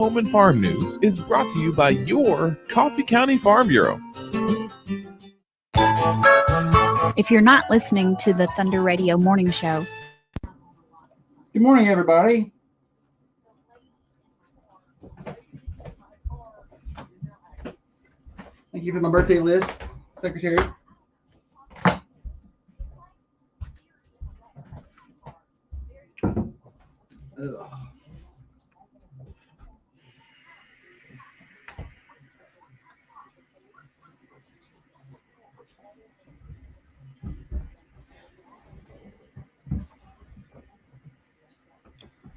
Home and Farm News is brought to you by your Coffee County Farm Bureau. If you're not listening to the Thunder Radio Morning Show. Good morning, everybody. Thank you for my birthday list, Secretary. Ugh.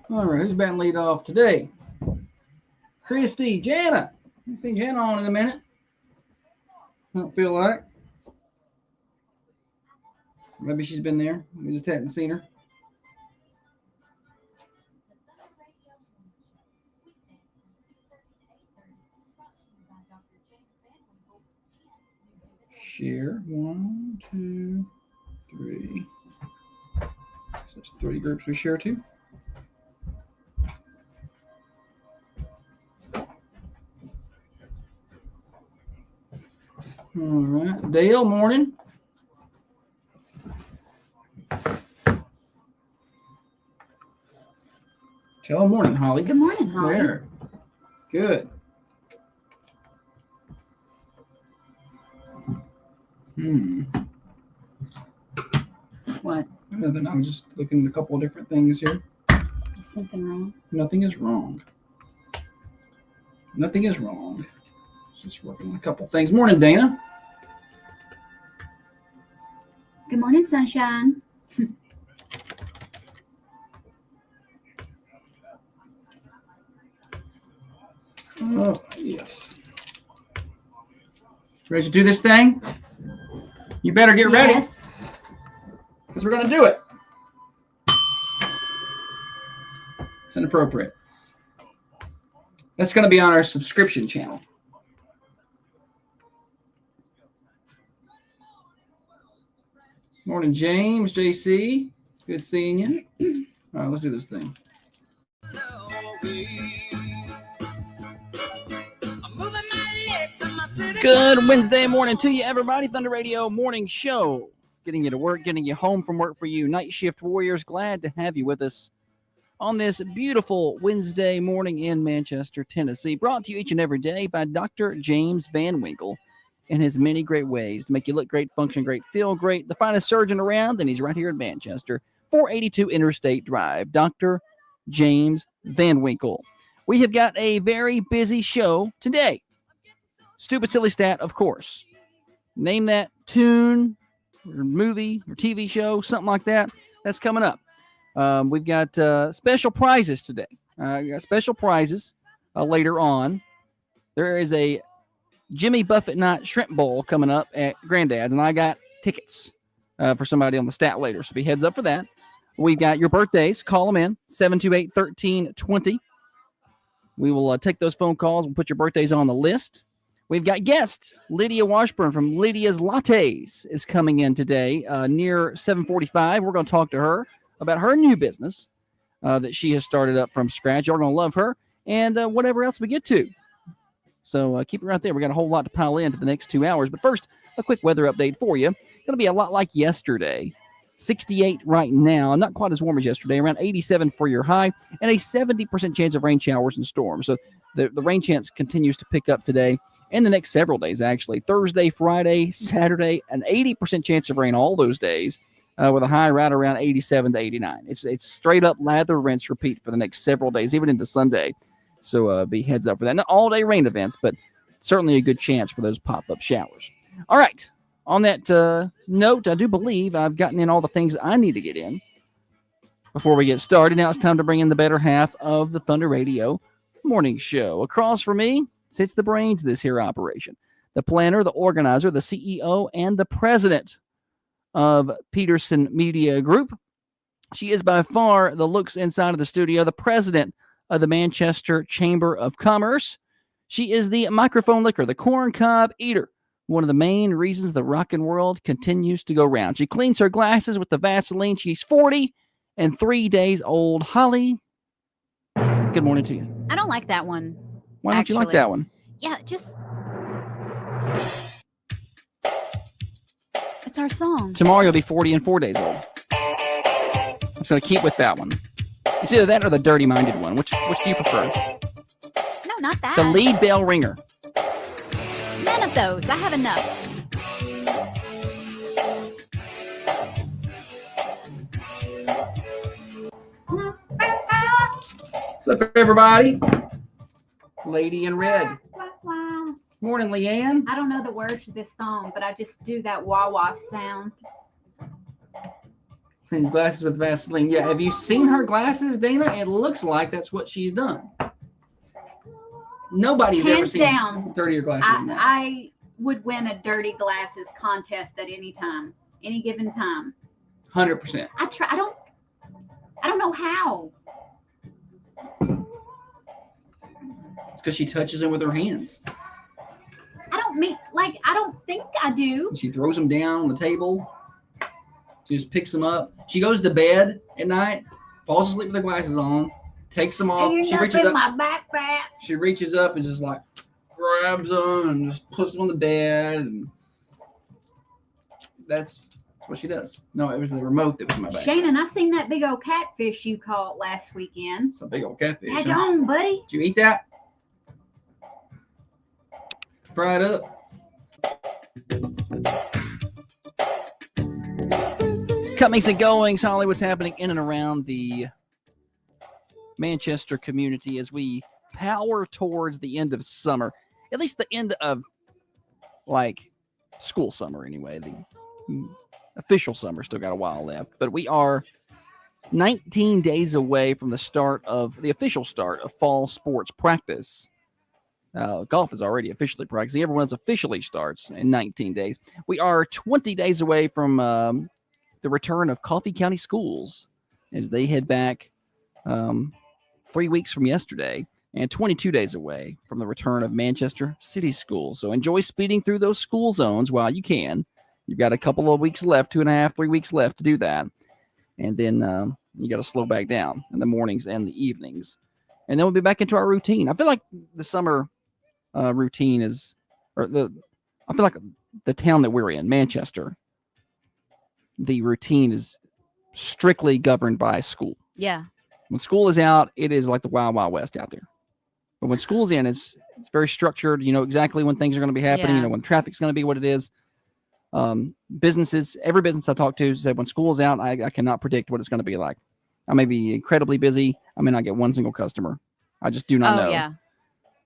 All right, who's batting lead off today? Christy, Jana. I haven't seen Jana on in a minute. Don't feel like. Maybe she's been there. We just hadn't seen her. Share. 1, 2, 3. So there's 30 groups we share to. All right, Dale, morning. Tell morning, Holly. Good morning, Holly. There. Good. What? Nothing. I'm just looking at a couple of different things here. Is something wrong? Nothing is wrong. Nothing is wrong. Just working on a couple things. Morning, Dana. Good morning, sunshine. Oh, yes. Ready to do this thing? You better get ready. Yes. Because we're going to do it. It's inappropriate. That's going to be on our subscription channel. Morning, James, JC. Good seeing you. All right, let's do this thing. Good Wednesday morning to you, everybody. Thunder Radio Morning Show. Getting you to work, getting you home from work for you. Night Shift Warriors, glad to have you with us on this beautiful Wednesday morning in Manchester, Tennessee. Brought to you each and every day by Dr. James Van Winkle and his many great ways to make you look great, function great, feel great. The finest surgeon around, and he's right here in Manchester. 482 Interstate Drive, Dr. James Van Winkle. We have got a very busy show today. Stupid Silly Stat, of course. Name that tune or movie or TV show, something like that. That's coming up. We've got special prizes today. Got special prizes later on. There is a Jimmy Buffett Night Shrimp Bowl coming up at Granddad's, and I got tickets for somebody on the stat later, so be heads up for that. We've got your birthdays. Call them in, 728-1320. We will take those phone calls and put your birthdays on the list. We've got guests. Lydia Washburn from Lydia's Lattes is coming in today near 7:45. We're going to talk to her about her new business that she has started up from scratch. You're going to love her and whatever else we get to. So keep it right there. We got a whole lot to pile into the next 2 hours. But first, a quick weather update for you. Going to be a lot like yesterday. 68 right now. Not quite as warm as yesterday. Around 87 for your high. And a 70% chance of rain showers and storms. So the rain chance continues to pick up today and the next several days, actually. Thursday, Friday, Saturday, an 80% chance of rain all those days with a high right around 87 to 89. It's straight up lather, rinse, repeat for the next several days, even into Sunday. So be heads up for that. Not all-day rain events, but certainly a good chance for those pop-up showers. All right. On that note, I do believe I've gotten in all the things I need to get in before we get started. Now it's time to bring in the better half of the Thunder Radio Morning Show. Across from me sits the brains of this here operation, the planner, the organizer, the CEO, and the president of Peterson Media Group. She is by far the looks inside of the studio, the president of the Manchester Chamber of Commerce. She is the microphone licker, the corn cob eater, one of the main reasons the rockin' world continues to go round. She cleans her glasses with the Vaseline. She's 40 and 3 days old. Holly, good morning to you. I don't like that one. Why don't you like Actually. that one? Yeah, just it's our song. Tomorrow you'll be 40 and 4 days old. I'm just going to keep with that one. It's either that or the dirty-minded one. Which do you prefer? No, not that. The lead bell ringer. None of those. I have enough. What's up, everybody? Lady in Red. Morning, Leanne. I don't know the words to this song, but I just do that wah-wah sound. Cleans glasses with Vaseline. Yeah, have you seen her glasses, Dana? It looks like that's what she's done. Nobody's ever Hands seen down, dirtier glasses than that. I would win a dirty glasses contest at any time, any given time. 100%. I try. I don't know how. It's because she touches them with her hands. I don't think I do. She throws them down on the table. She just picks them up. She goes to bed at night, falls asleep with her glasses on, takes them off. You're She not reaches in up. my backpack. She reaches up and just like grabs them and just puts them on the bed, and that's what she does. No, it was the remote that was in my bag. Shannon, I seen that big old catfish you caught last weekend. It's a big old catfish. Hang Huh? on, buddy. Did you eat that? Fry it up. Comings and goings, Holly, what's happening in and around the Manchester community as we power towards the end of summer, at least the end of like school summer anyway. The official summer still got a while left, but we are 19 days away from the official start of fall sports practice. Golf is already officially practicing. Everyone's officially starts in 19 days. We are 20 days away from the return of Coffee County schools as they head back 3 weeks from yesterday, and 22 days away from the return of Manchester City schools. So enjoy speeding through those school zones while you can. You've got a couple of weeks left, 2.5, 3 weeks left to do that. And then you got to slow back down in the mornings and the evenings. And then we'll be back into our routine. I feel like the summer routine is, I feel like the town that we're in, Manchester, the routine is strictly governed by school. Yeah. When school is out, it is like the Wild Wild West out there. But when school's in, it's very structured. You know exactly when things are going to be happening. Yeah. You know when traffic's going to be what it is. Businesses, every business I talk to said when school is out, I cannot predict what it's going to be like. I may be incredibly busy. I may not get one single customer. I just do not know. Yeah.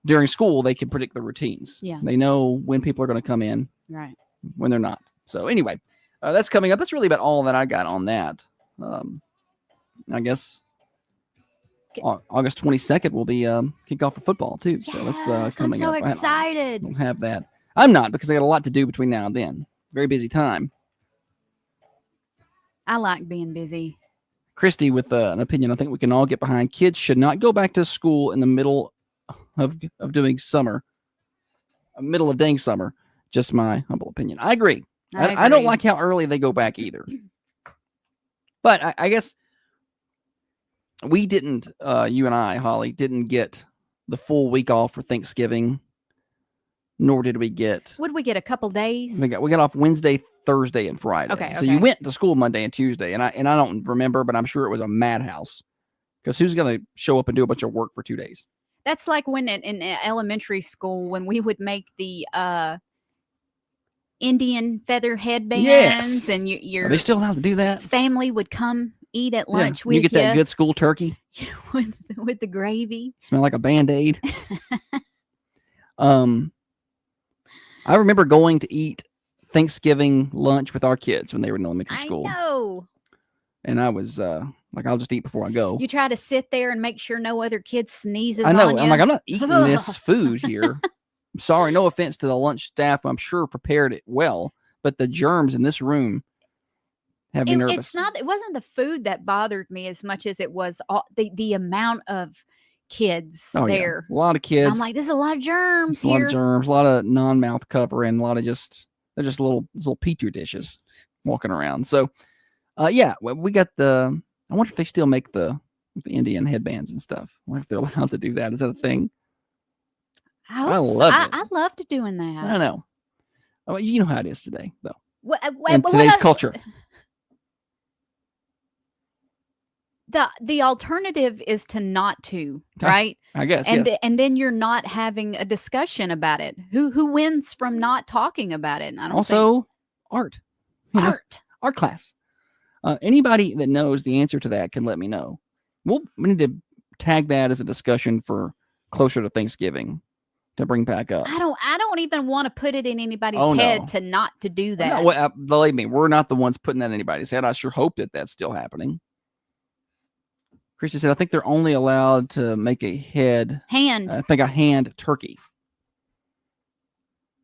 During school, they can predict the routines. Yeah. They know when people are going to come in, Right. when they're not. So anyway, that's coming up. That's really about all that I got on that. I guess August 22nd will be kickoff for football too. So that's Yes, coming I'm up. so excited. I don't have that. I'm not, because I got a lot to do between now and then. Very busy time. I like being busy. Christy with an opinion I think we can all get behind. Kids should not go back to school in the middle of doing summer, middle of dang summer. Just my humble opinion. I agree. I don't like how early they go back either. But I guess we didn't, you and I, Holly, didn't get the full week off for Thanksgiving, nor did we get. Would we get a couple days? We got off Wednesday, Thursday, and Friday. Okay, So you okay. went to school Monday and Tuesday, and I don't remember, but I'm sure it was a madhouse. Because who's going to show up and do a bunch of work for 2 days? That's like when in elementary school when we would make the Indian feather headbands, Yes. and Are your they still allowed to do that? family would come eat at lunch you with get that good school turkey. with the gravy. Smell like a Band-Aid. I remember going to eat Thanksgiving lunch with our kids when they were in elementary school. I know. And I was like, I'll just eat before I go. You try to sit there and make sure no other kid sneezes I know. on you. I'm like, I'm not eating this food here. I'm sorry. No offense to the lunch staff. I'm sure prepared it well, but the germs in this room have me nervous. It wasn't the food that bothered me as much as it was the amount of kids there. Yeah. A lot of kids. I'm like, there's a lot of germs a lot here. of germs, a lot of non-mouth covering, a lot of they're just little petri dishes walking around. So, yeah, we got I wonder if they still make the with the Indian headbands and stuff. I wonder if they're allowed to do that. Is that a thing? I love it. I loved doing that. I don't know. Oh, you know how it is today, though. What, In today's culture. The alternative is to not to, Okay. right? I guess. And yes. and then you're not having a discussion about it. Who wins from not talking about it? I don't Also, art. think You know, art. art class. Anybody that knows the answer to that can let me know. We need to tag that as a discussion for closer to Thanksgiving to bring back up. I don't even want to put it in anybody's Oh, head no. to not to do that. No, well, believe me, we're not the ones putting that in anybody's head. I sure hope that that's still happening. Christian said, I think they're only allowed to make a hand turkey.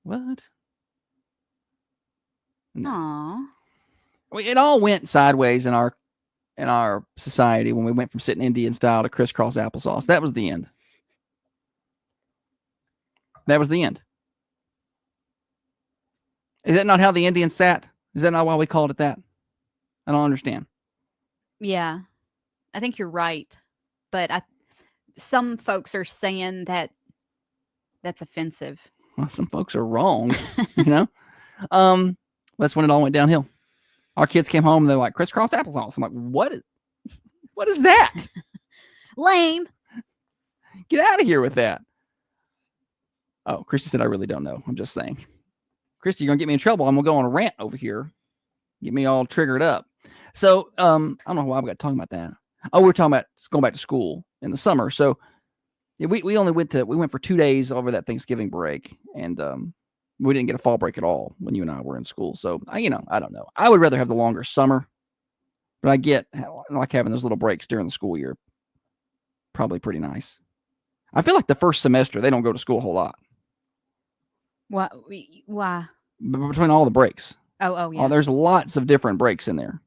What? No. Aw. It all went sideways in our society when we went from sitting Indian style to crisscross applesauce. That was the end. That was the end. Is that not how the Indians sat? Is that not why we called it that? I don't understand. Yeah. I think you're right. But some folks are saying that that's offensive. Well, some folks are wrong, you know? That's when it all went downhill. Our kids came home and they're like, crisscross applesauce. I'm like, what is that? Lame. Get out of here with that. Oh, Christy said, I really don't know. I'm just saying. Christy, you're going to get me in trouble. I'm going to go on a rant over here. Get me all triggered up. So, I don't know why we got talking about that. Oh, we were talking about going back to school in the summer. So we only went for 2 days over that Thanksgiving break. And, we didn't get a fall break at all when you and I were in school. So, I don't know. I would rather have the longer summer, but I like having those little breaks during the school year. Probably pretty nice. I feel like the first semester, they don't go to school a whole lot. What? Why? Between all the breaks. Oh, yeah. There's lots of different breaks in there.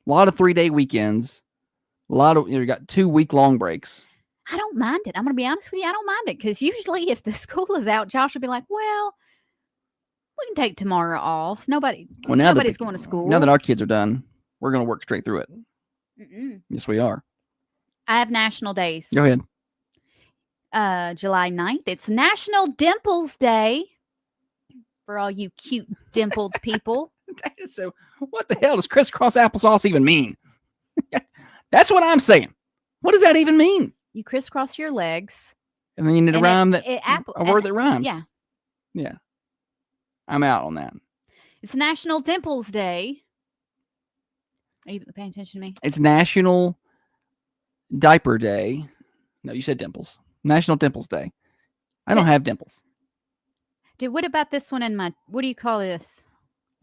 A lot of 3-day weekends. A lot of, you got 2 week-long breaks. I don't mind it. I'm going to be honest with you. I don't mind it because usually if the school is out, Josh will be like, well, we can take tomorrow off. Nobody's going to school. Now that our kids are done, we're going to work straight through it. Mm-mm. Yes, we are. I have national days. Go ahead. July 9th. It's National Dimples Day for all you cute dimpled people. So what the hell does crisscross applesauce even mean? That's what I'm saying. What does that even mean? You crisscross your legs. And then you need a word that rhymes. Yeah. Yeah. I'm out on that. It's National Dimples Day. Are you paying attention to me? It's National Diaper Day. No, you said dimples. National Dimples Day. I don't have dimples. Dude, what about this one in my, what do you call this?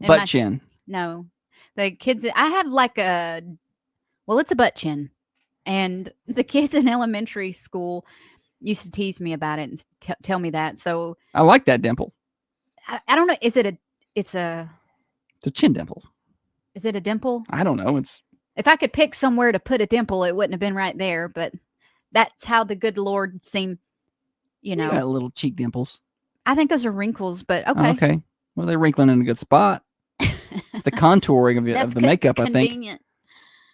Butt chin. No. The kids, I have like it's a butt chin. And the kids in elementary school used to tease me about it and tell me that. So I like that dimple. I don't know. It's a chin dimple. Is it a dimple? I don't know. If I could pick somewhere to put a dimple, it wouldn't have been right there. But that's how the good Lord seemed, You got little cheek dimples. I think those are wrinkles, but okay. Okay. Well, they're wrinkling in a good spot. It's the contouring of the makeup, convenient.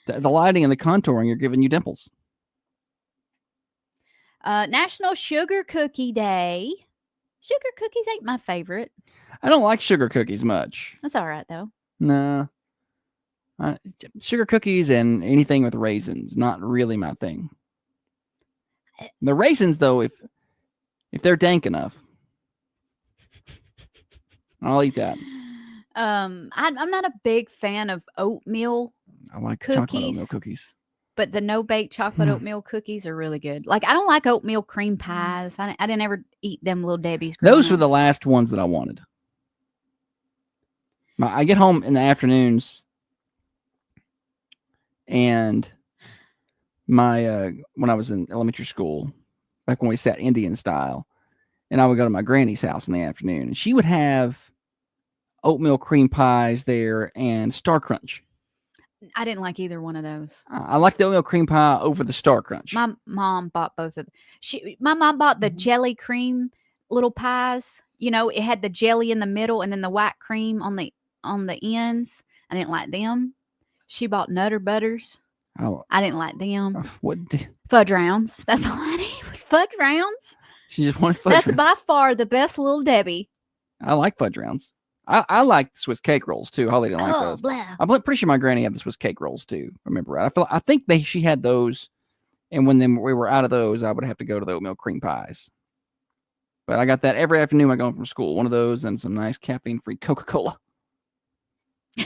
I think. The lighting and the contouring are giving you dimples. National Sugar Cookie Day. Sugar cookies ain't my favorite. I don't like sugar cookies much. That's all right, though. Nah. Sugar cookies and anything with raisins, not really my thing. The raisins, though, if they're dank enough, I'll eat that. I'm not a big fan of oatmeal. I like chocolate oatmeal cookies. But the no-bake chocolate oatmeal cookies are really good. Like, I don't like oatmeal cream pies. I didn't ever eat them Little Debbie's. Those were the last ones that I wanted. I get home in the afternoons, and when I was in elementary school, back when we sat Indian style, and I would go to my granny's house in the afternoon, and she would have oatmeal cream pies there and Star Crunch. I didn't like either one of those. I like the oatmeal cream pie over the Star Crunch. My mom bought both of them. My mom bought the jelly cream little pies. You know, it had the jelly in the middle and then the white cream on the ends. I didn't like them. She bought Nutter Butters. Oh, I didn't like them. what? Fudge rounds. That's all I need was fudge rounds. She just wanted fudge That's rounds. by far the best Little Debbie. I like fudge rounds. I like the Swiss cake rolls too. Holly didn't like Oh, those. blah. I'm pretty sure my granny had the Swiss cake rolls too. Remember right? I think she had those, and when we were out of those, I would have to go to the oatmeal cream pies. But I got that every afternoon when I go home from school. One of those and some nice caffeine-free Coca-Cola. I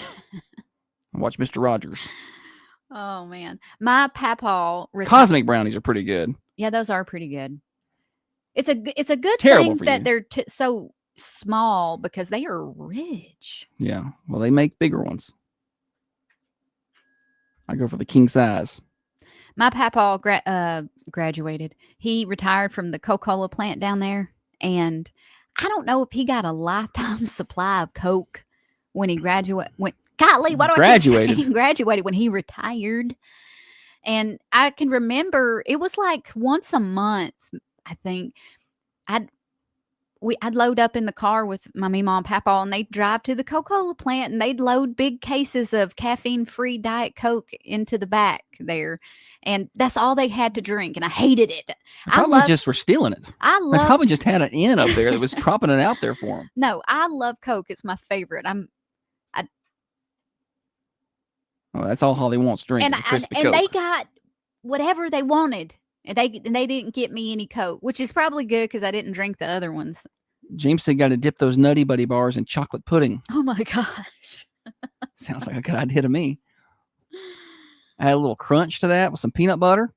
watch Mr. Rogers. Oh man, my papaw. Cosmic brownies are pretty good. Yeah, those are pretty good. It's a good Terrible thing for that you. they're so small because they are rich. Yeah. Well, they make bigger ones. I go for the king size. My papaw graduated. He retired from the Coca-Cola plant down there, and I don't know if he got a lifetime supply of Coke when he graduated. Golly, why do I keep saying graduated when he retired? And I can remember it was like once a month. I think I'd load up in the car with my Meemaw and Papaw, and they'd drive to the Coca-Cola plant, and they'd load big cases of caffeine-free Diet Coke into the back there, and that's all they had to drink, and I hated it. They probably just were stealing it. They probably just had an inn up there that was dropping it out there for them. No, I love Coke. It's my favorite. Oh, that's all Holly wants to drink. And Crispy Coke. they got whatever they wanted. And they didn't get me any Coke, which is probably good because I didn't drink the other ones. James said got to dip those Nutty Buddy bars in chocolate pudding. Oh my gosh. Sounds like a good idea to me. Add a little crunch to that with some peanut butter.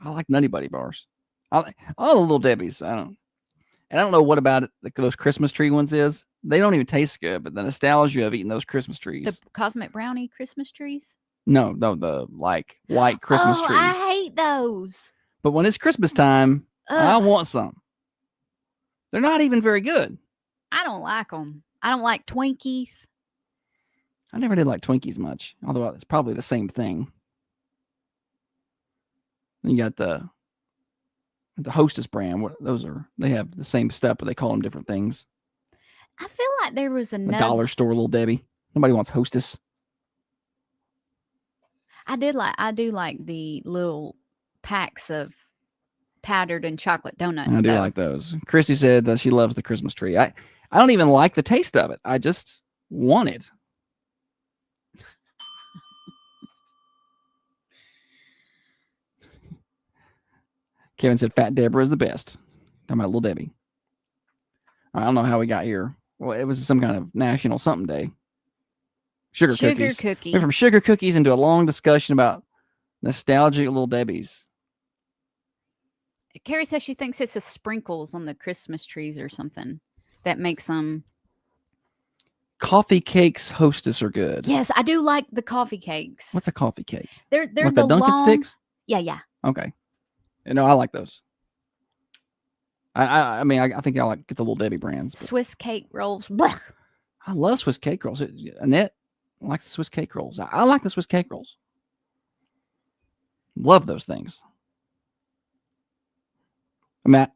I like Nutty Buddy bars. All the Little Debbies. I don't know what about it, those Christmas tree ones is. They don't even taste good, but the nostalgia of eating those Christmas trees. The Cosmic Brownie Christmas trees? No, the like white Christmas trees. I hate those. But when it's Christmas time, I Ugh, want some. They're not even very good. I don't like them. I don't like Twinkies. I never did like Twinkies much, although it's probably the same thing. You got the Hostess brand. They have the same stuff, but they call them different things. I feel like there was A another. dollar store Little Debbie. Nobody wants Hostess. I do like the little packs of powdered and chocolate donuts. I do though. like those. Christy said that she loves the Christmas tree. I don't even like the taste of it. I just want it. Kevin said Fat Deborah is the best. Talking about Little Debbie. I don't know how we got here. Well, it was some kind of national something day. Sugar cookies. cookie. Went from sugar cookies into a long discussion about nostalgic Little Debbies. Carrie says she thinks it's the sprinkles on the Christmas trees or something that makes them. Coffee cakes Hostess are good. Yes, I do like the coffee cakes. What's a coffee cake? They're Like the the Dunkin' long... Sticks? Yeah. Okay. No, I like those. I mean, I think I like get the Little Debbie brands. But Swiss cake rolls. Blech. I love Swiss cake rolls. Annette likes the Swiss cake rolls. I like the Swiss cake rolls. Love those things. I mean, I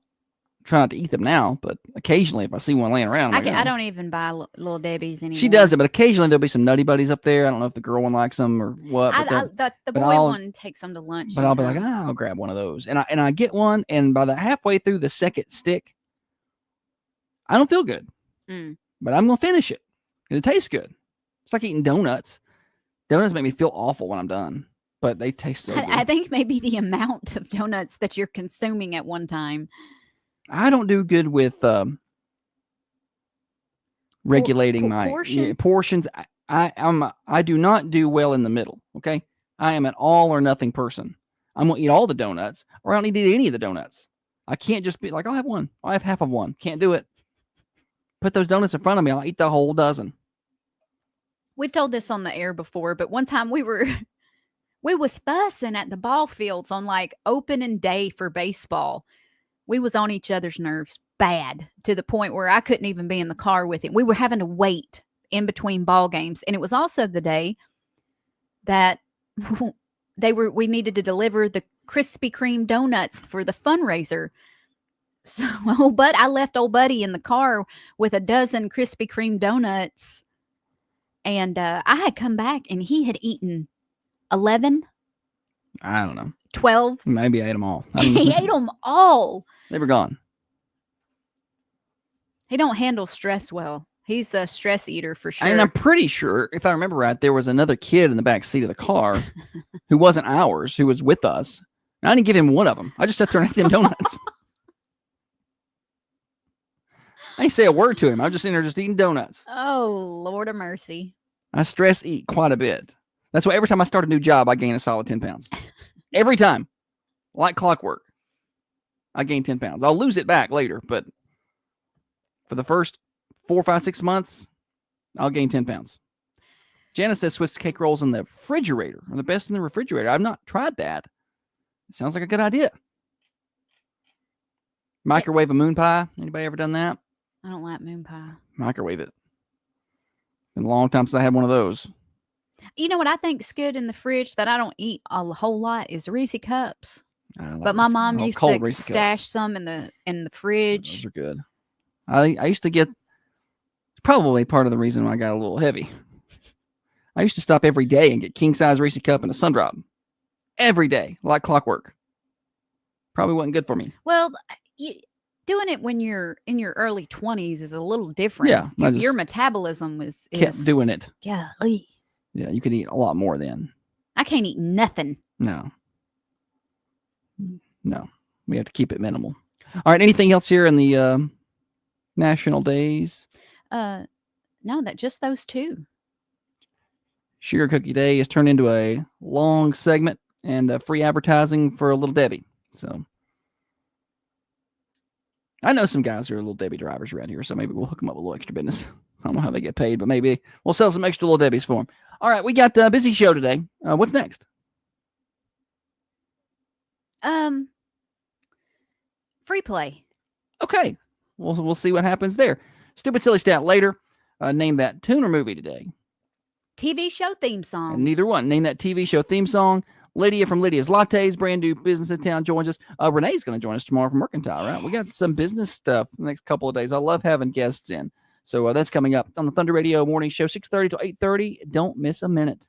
try not to eat them now, but occasionally if I see one laying around, I don't even buy Little Debbie's anymore. She does it, but occasionally there'll be some Nutty Buddies up there. I don't know if the girl one likes them or what. But the boy one takes them to lunch. But I'll be like, sometimes. I'll grab one of those, and I get one, and by the halfway through the second stick, I don't feel good, but I'm gonna finish it because it tastes good. It's like eating donuts. Donuts make me feel awful when I'm done, but they taste so good. I think maybe the amount of donuts that you're consuming at one time. I don't do good with regulating my portions. I do not do well in the middle. Okay, I am an all or nothing person. I'm gonna eat all the donuts, or I don't need to eat any of the donuts. I can't just be like, I'll have one. I'll have half of one. Can't do it. Put those donuts in front of me. I'll eat the whole dozen. We've told this on the air before, but one time we was fussing at the ball fields on like opening day for baseball. We was on each other's nerves bad to the point where I couldn't even be in the car with him. We were having to wait in between ball games. And it was also the day that we needed to deliver the Krispy Kreme donuts for the fundraiser. So I left old buddy in the car with a dozen Krispy Kreme donuts. And I had come back and he had eaten 11, I don't know. 12. Maybe I ate them all. I don't know. He ate them all. They were gone. He don't handle stress well. He's a stress eater for sure. And I'm pretty sure, if I remember right, there was another kid in the back seat of the car who wasn't ours, who was with us. And I didn't give him one of them. I just sat there and ate them donuts. I didn't say a word to him. I was just in there just eating donuts. Oh, Lord of mercy. I stress eat quite a bit. That's why every time I start a new job, I gain a solid 10 pounds. Every time. Like clockwork. I gain 10 pounds. I'll lose it back later, but for the first 4, 5, 6 months, I'll gain 10 pounds. Janice says Swiss cake rolls in the refrigerator are the best in the refrigerator. I've not tried that. It sounds like a good idea. Microwave a moon pie. Anybody ever done that? I don't like moon pie. Microwave it. Been a long time since I had one of those. You know what I think's good in the fridge that I don't eat a whole lot is Reese cups. I like But my Reese- mom oh, used cold to Reese cups. stash some in the Those fridge. are good. I used to get, probably part of the reason why I got a little heavy. I used to stop every day and get king size Reese cup and a sun drop. Every day, like clockwork. Probably wasn't good for me. Well, doing it when you're in your early 20s is a little different. Yeah, I Your just metabolism is Kept doing it. golly. Yeah, you could eat a lot more then. I can't eat nothing. No. We have to keep it minimal. All right, anything else here in the national days? No, just those two. Sugar Cookie Day has turned into a long segment and free advertising for a Little Debbie. So I know some guys who are Little Debbie drivers around here, so maybe we'll hook them up with a little extra business. I don't know how they get paid, but maybe we'll sell some extra Little Debbies for them. All right, we got a busy show today. What's next? Free play. Okay, we'll see what happens there. Stupid silly stat later. Name that tune or movie today. TV show theme song. And neither one. Name that TV show theme song. Lydia from Lydia's Lattes, brand new business in town, joins us. Renee's going to join us tomorrow from Mercantile, right? We got some business stuff the next couple of days. I love having guests in. So that's coming up on the Thunder Radio Morning Show, 6:30 to 8:30. Don't miss a minute.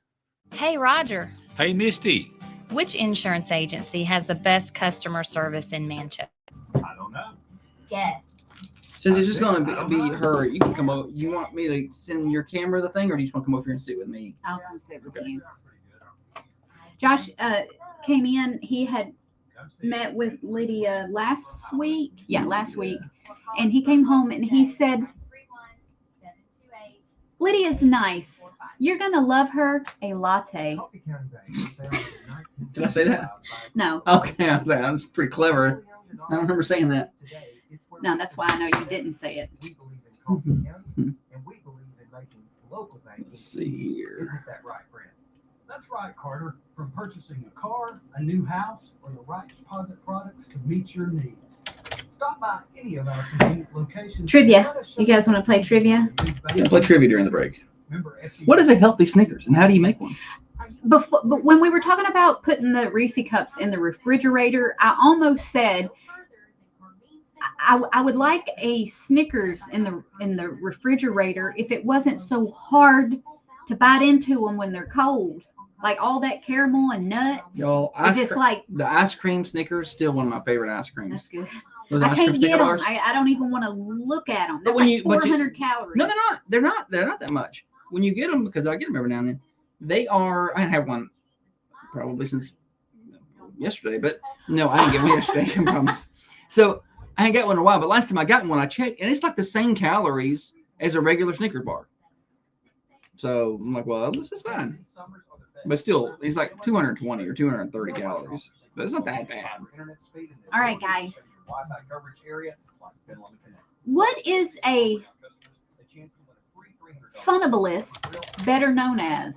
Hey, Roger. Hey, Misty. Which insurance agency has the best customer service in Manchester? I don't know. Yes. Since it's just going to be her, you can come over. You want me to send your camera the thing, or do you just want to come over here and sit with me? I'll come sit with Okay. you. Josh came in. He had met with Lydia last week. Yeah, last week. And he came home and he said, Lydia's nice. You're going to love her a latte. Did I say that? No, Okay, I was like, that's pretty clever. I don't remember saying that. no, that's why I know you didn't say it. Let's see here. Isn't that right, Brent? That's right, Carter. From purchasing a car, a new house, or the right deposit products to meet your needs. Stop by any of our convenient locations. Trivia. You guys want to play trivia? Yeah, play trivia during the break. Remember, What is a healthy Snickers, and how do you make one? But when we were talking about putting the Reese cups in the refrigerator, I almost said I would like a Snickers in the refrigerator if it wasn't so hard to bite into them when they're cold. Like all that caramel and nuts. Y'all, It's just like, the ice cream Snickers, still one of my favorite ice creams. that's good. Those I ice cream can't Snicker get them. bars. I don't even want to look at them. But That's when like you- but you- 400 calories. No, they're not. They're not that much. When you get them, because I get them every now and then, they are. I had one probably since yesterday, but no, I didn't get one yesterday. I promise. So I hadn't got one in a while, but last time I got one, I checked, and it's like the same calories as a regular Snickers bar. So I'm like, well, this is fine. But still, it's like 220 or 230 calories. But it's not that bad. All right, guys. What is a Funnabalist better known as?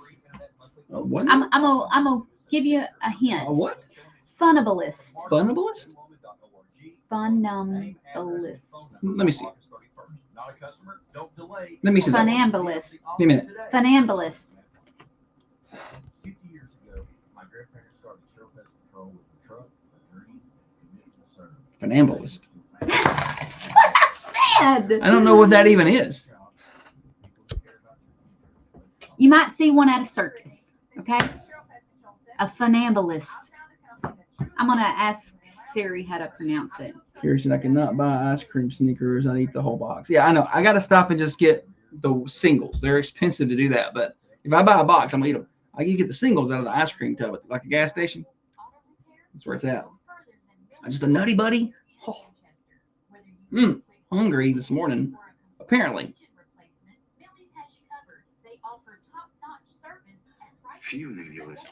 What? I'm gonna give you a hint. A what? Funnabalist. Funnabalist? Funnabalist. Let me see. Let me see that. Funambalist. Wait a minute. Funambalist. 50 years ago, my grandparents started Shell Pest Control with a truck, a dream, and commitment to serve. Funambalist. That's what I said. I don't know what that even is. You might see one at a circus. Okay. A funambulist. I'm gonna ask Siri how to pronounce it. Here said I cannot buy ice cream sneakers. I eat the whole box. Yeah, I know. I got to stop and just get the singles. They're expensive to do that, but if I buy a box, I'm gonna eat them. I can get the singles out of the ice cream tub at like a gas station. That's where it's at. I'm just a nutty buddy. Oh. Hungry this morning, apparently. Funambulist.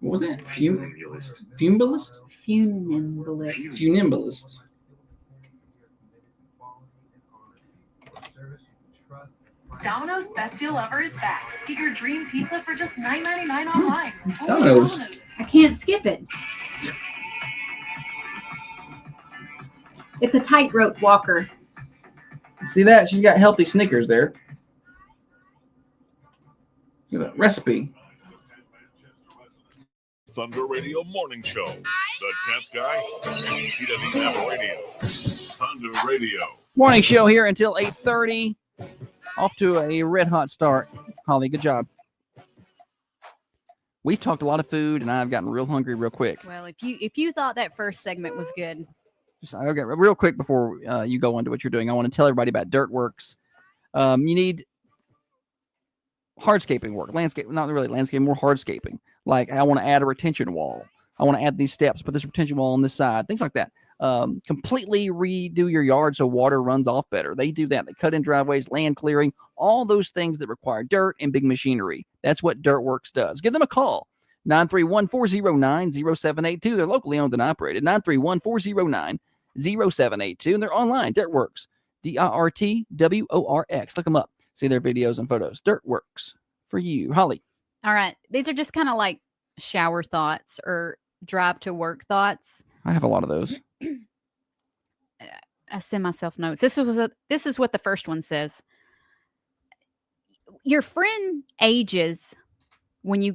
What was that? Funambulist. Funambulist? Funambulist. Funambulist. Domino's Best Deal Ever is back. Get your dream pizza for just $9.99 online. Domino's. I can't skip it. It's a tightrope walker. See that? She's got healthy Snickers there. Look at that recipe. Thunder Radio Morning Show. The tenth guy. He doesn't even have a radio. Thunder Radio. Morning show here until 8:30. Off to a red hot start. Holly, good job. We've talked a lot of food, and I've gotten real hungry real quick. Well, if you thought that first segment was good, Okay, real quick before you go on to what you're doing, I want to tell everybody about Dirtworks. You need hardscaping work, landscape, not really landscape, more hardscaping. Like I want to add a retention wall. I want to add these steps, put this retention wall on this side, things like that. Completely redo your yard so water runs off better. They do that. They cut in driveways, land clearing, all those things that require dirt and big machinery. That's what Dirtworks does. Give them a call. 931-409-0782. They're locally owned and operated. 931-409-0782. And they're online. Dirtworks. DIRTWORX. Look them up. See their videos and photos. Dirtworks for you. Holly. all right. These are just kind of like shower thoughts or drive to work thoughts. I have a lot of those. I send myself notes. This is what the first one says. Your friend ages when you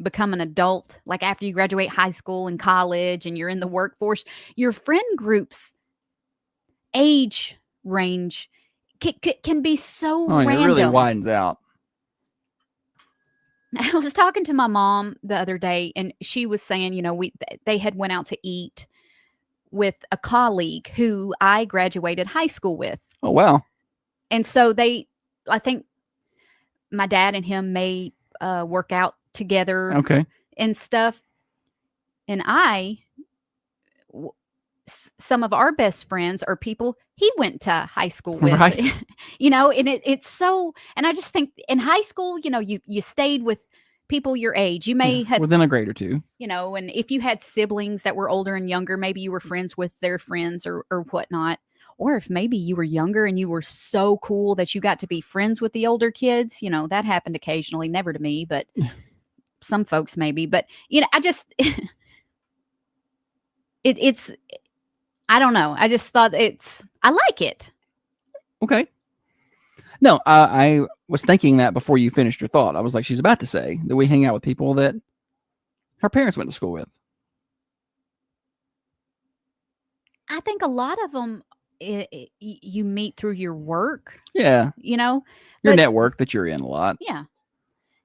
become an adult, like after you graduate high school and college and you're in the workforce. Your friend group's age range can be so random. It really widens out. I was talking to my mom the other day, and she was saying, they had went out to eat with a colleague who I graduated high school with. Oh, wow. And so I think my dad and him may work out together Okay. and stuff. And some of our best friends are people he went to high school with, Right. and it's so, and I just think in high school, you stayed with people your age. You may have, within a grade or two. and if you had siblings that were older and younger, maybe you were friends with their friends or whatnot. Or if maybe you were younger and you were so cool that you got to be friends with the older kids, that happened occasionally, never to me, but some folks maybe. But, I just, it's, I don't know. I just thought I like it. Okay. No, I was thinking that before you finished your thought. I was like, she's about to say that we hang out with people that her parents went to school with. I think a lot of them you meet through your work. Yeah. Your network that you're in a lot. Yeah.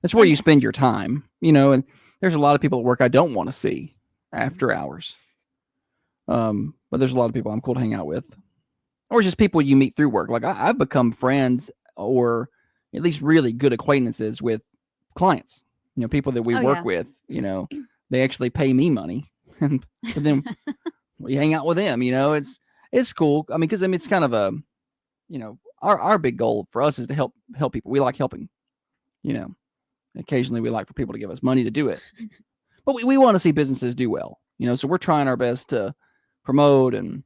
That's where you spend your time, and there's a lot of people at work I don't want to see after hours. But there's a lot of people I'm cool to hang out with, or just people you meet through work. Like I've become friends or at least really good acquaintances with clients, people that we work with, they actually pay me money and then we hang out with them, it's cool. I mean, cause it's kind of a, our big goal for us is to help people. We like helping, occasionally we like for people to give us money to do it, but we want to see businesses do well, so we're trying our best to promote and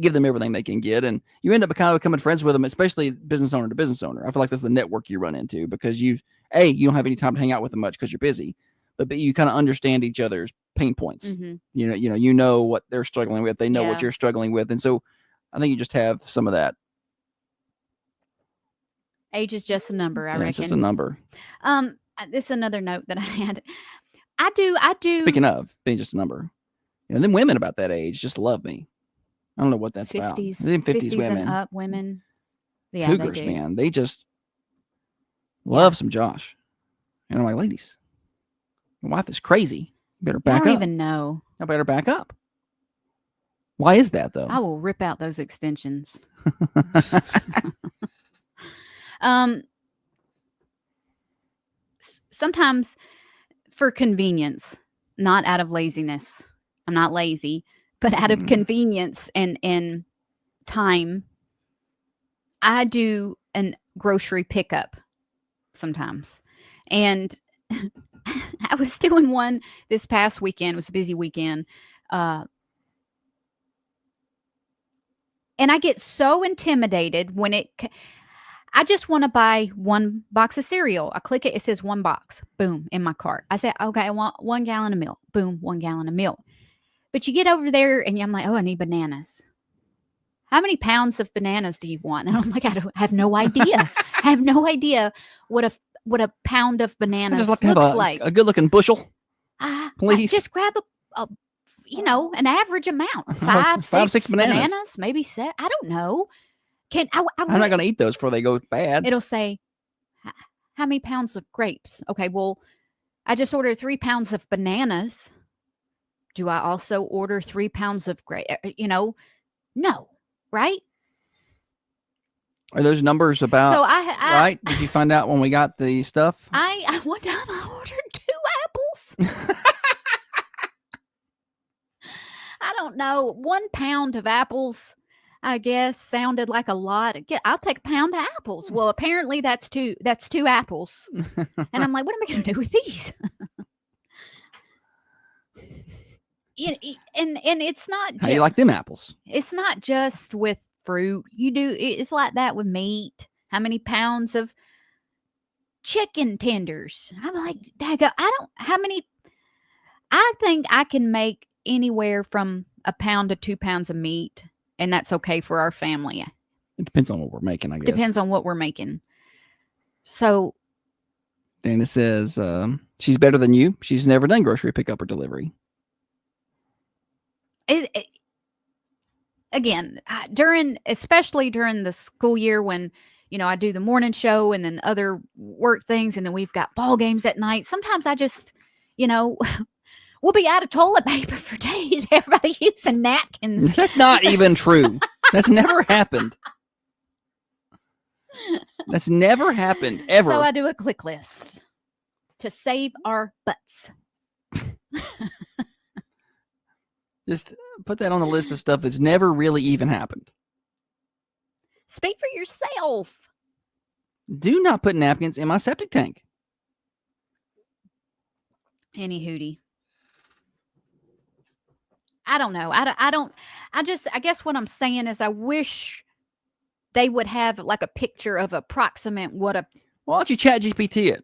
give them everything they can get. And you end up kind of becoming friends with them, especially business owner to business owner. I feel like that's the network you run into because you don't have any time to hang out with them much because you're busy, but you kind of understand each other's pain points. Mm-hmm. You know what they're struggling with. They know what you're struggling with. And so I think you just have some of that. Age is just a number, I reckon. It's just a number. This is another note that I had. I do. Speaking of being just a number, them women about that age just love me. I don't know what that's 50s, about. Them 50s women. and up women. Yeah, Cougars, they do. man. They just love some Josh. And I'm like, ladies, Your wife is crazy. You better I back don't up. even know. I better back up. Why is that though? I will rip out those extensions. Sometimes for convenience, not out of laziness. I'm not lazy, but out of convenience and time, I do an grocery pickup sometimes. And I was doing one this past weekend. It was a busy weekend. And I get so intimidated when I just want to buy one box of cereal. I click it. It says one box. Boom, in my cart. I say, okay, I want 1 gallon of milk. Boom, 1 gallon of milk. But you get over there and I'm like, oh, I need bananas. How many pounds of bananas do you want? And I'm like, I have no idea. I have no idea what a pound of bananas Just like to looks have like. a good looking bushel. Please. Just grab an average amount. Five, six bananas, maybe 7. I don't know. I'm not going to eat those before they go bad. It'll say, how many pounds of grapes? Okay, well, I just ordered 3 pounds of bananas. Do I also order 3 pounds of grapes? No, right? Are those numbers about So right? Did you find out when we got the stuff? One time I ordered 2 apples. I don't know. 1 pound of apples, I guess, sounded like a lot. I'll take a pound of apples. Well, apparently that's 2 apples. And I'm like, what am I going to do with these? And it's not How you like them apples? It's not just with fruit. It's like that with meat. How many pounds of chicken tenders? I'm like, I think I can make anywhere from a pound to 2 pounds of meat, and that's okay for our family. It depends on what we're making, I guess. Depends on what we're making. So Dana says she's better than you. She's never done grocery pickup or delivery. Again, especially during the school year when, I do the morning show and then other work things, and then we've got ball games at night. Sometimes I just, we'll be out of toilet paper for days. Everybody using napkins. That's not even true. That's never happened. That's never happened, ever. So I do a click list to save our butts. Just put that on the list of stuff that's never really even happened. Speak for yourself. Do not put napkins in my septic tank. Any hootie. I don't know. I guess what I'm saying is I wish they would have like a picture of approximate what a. Why don't you chat GPT it?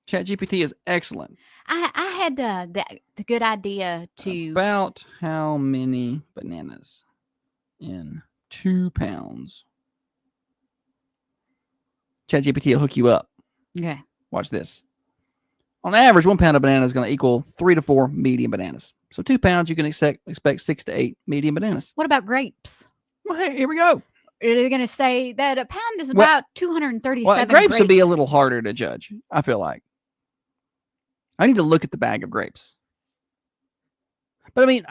Chat GPT is excellent. I had the good idea to. About how many bananas in 2 pounds? Chat GPT will hook you up. Okay. Watch this. On average, 1 pound of banana is going to equal 3 to 4 medium bananas. So 2 pounds, you can expect 6 to 8 medium bananas. What about grapes? Well, hey, here we go. Are they going to say that a pound is about 237 Well, grapes would be a little harder to judge, I feel like. I need to look at the bag of grapes. But I mean,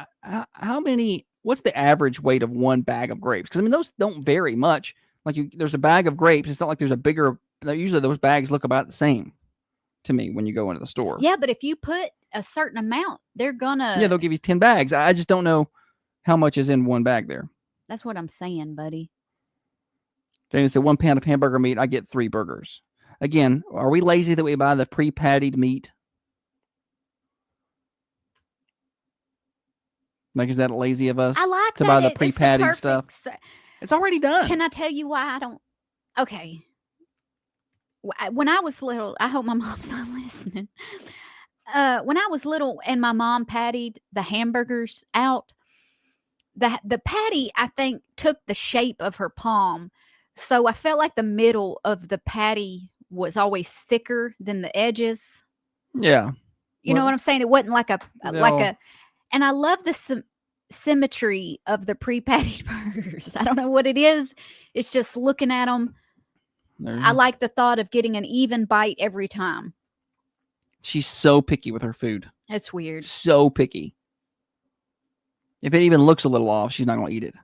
what's the average weight of one bag of grapes? Because I mean, those don't vary much. Like there's a bag of grapes. It's not like there's a bigger, usually those bags look about the same to me when you go into the store. Yeah, but if you put a certain amount, they're gonna. Yeah, they'll give you 10 bags. I just don't know how much is in one bag there. That's what I'm saying, buddy. Dana said 1 pound of hamburger meat, I get 3 burgers. Again, are we lazy that we buy the pre-pattied meat? Like, is that lazy of us I like to that. buy the pre-pattied stuff? It's already done. Can I tell you why I don't? Okay. When I was little, I hope my mom's not listening. When I was little and my mom pattied the hamburgers out, the patty, I think, took the shape of her palm. So I felt like the middle of the patty was always thicker than the edges. Yeah. You know what I'm saying? It wasn't like and I love the symmetry of the pre-pattied burgers. I don't know what it is. It's just looking at them. I like the thought of getting an even bite every time. She's so picky with her food. That's weird. So picky. If it even looks a little off, she's not going to eat it.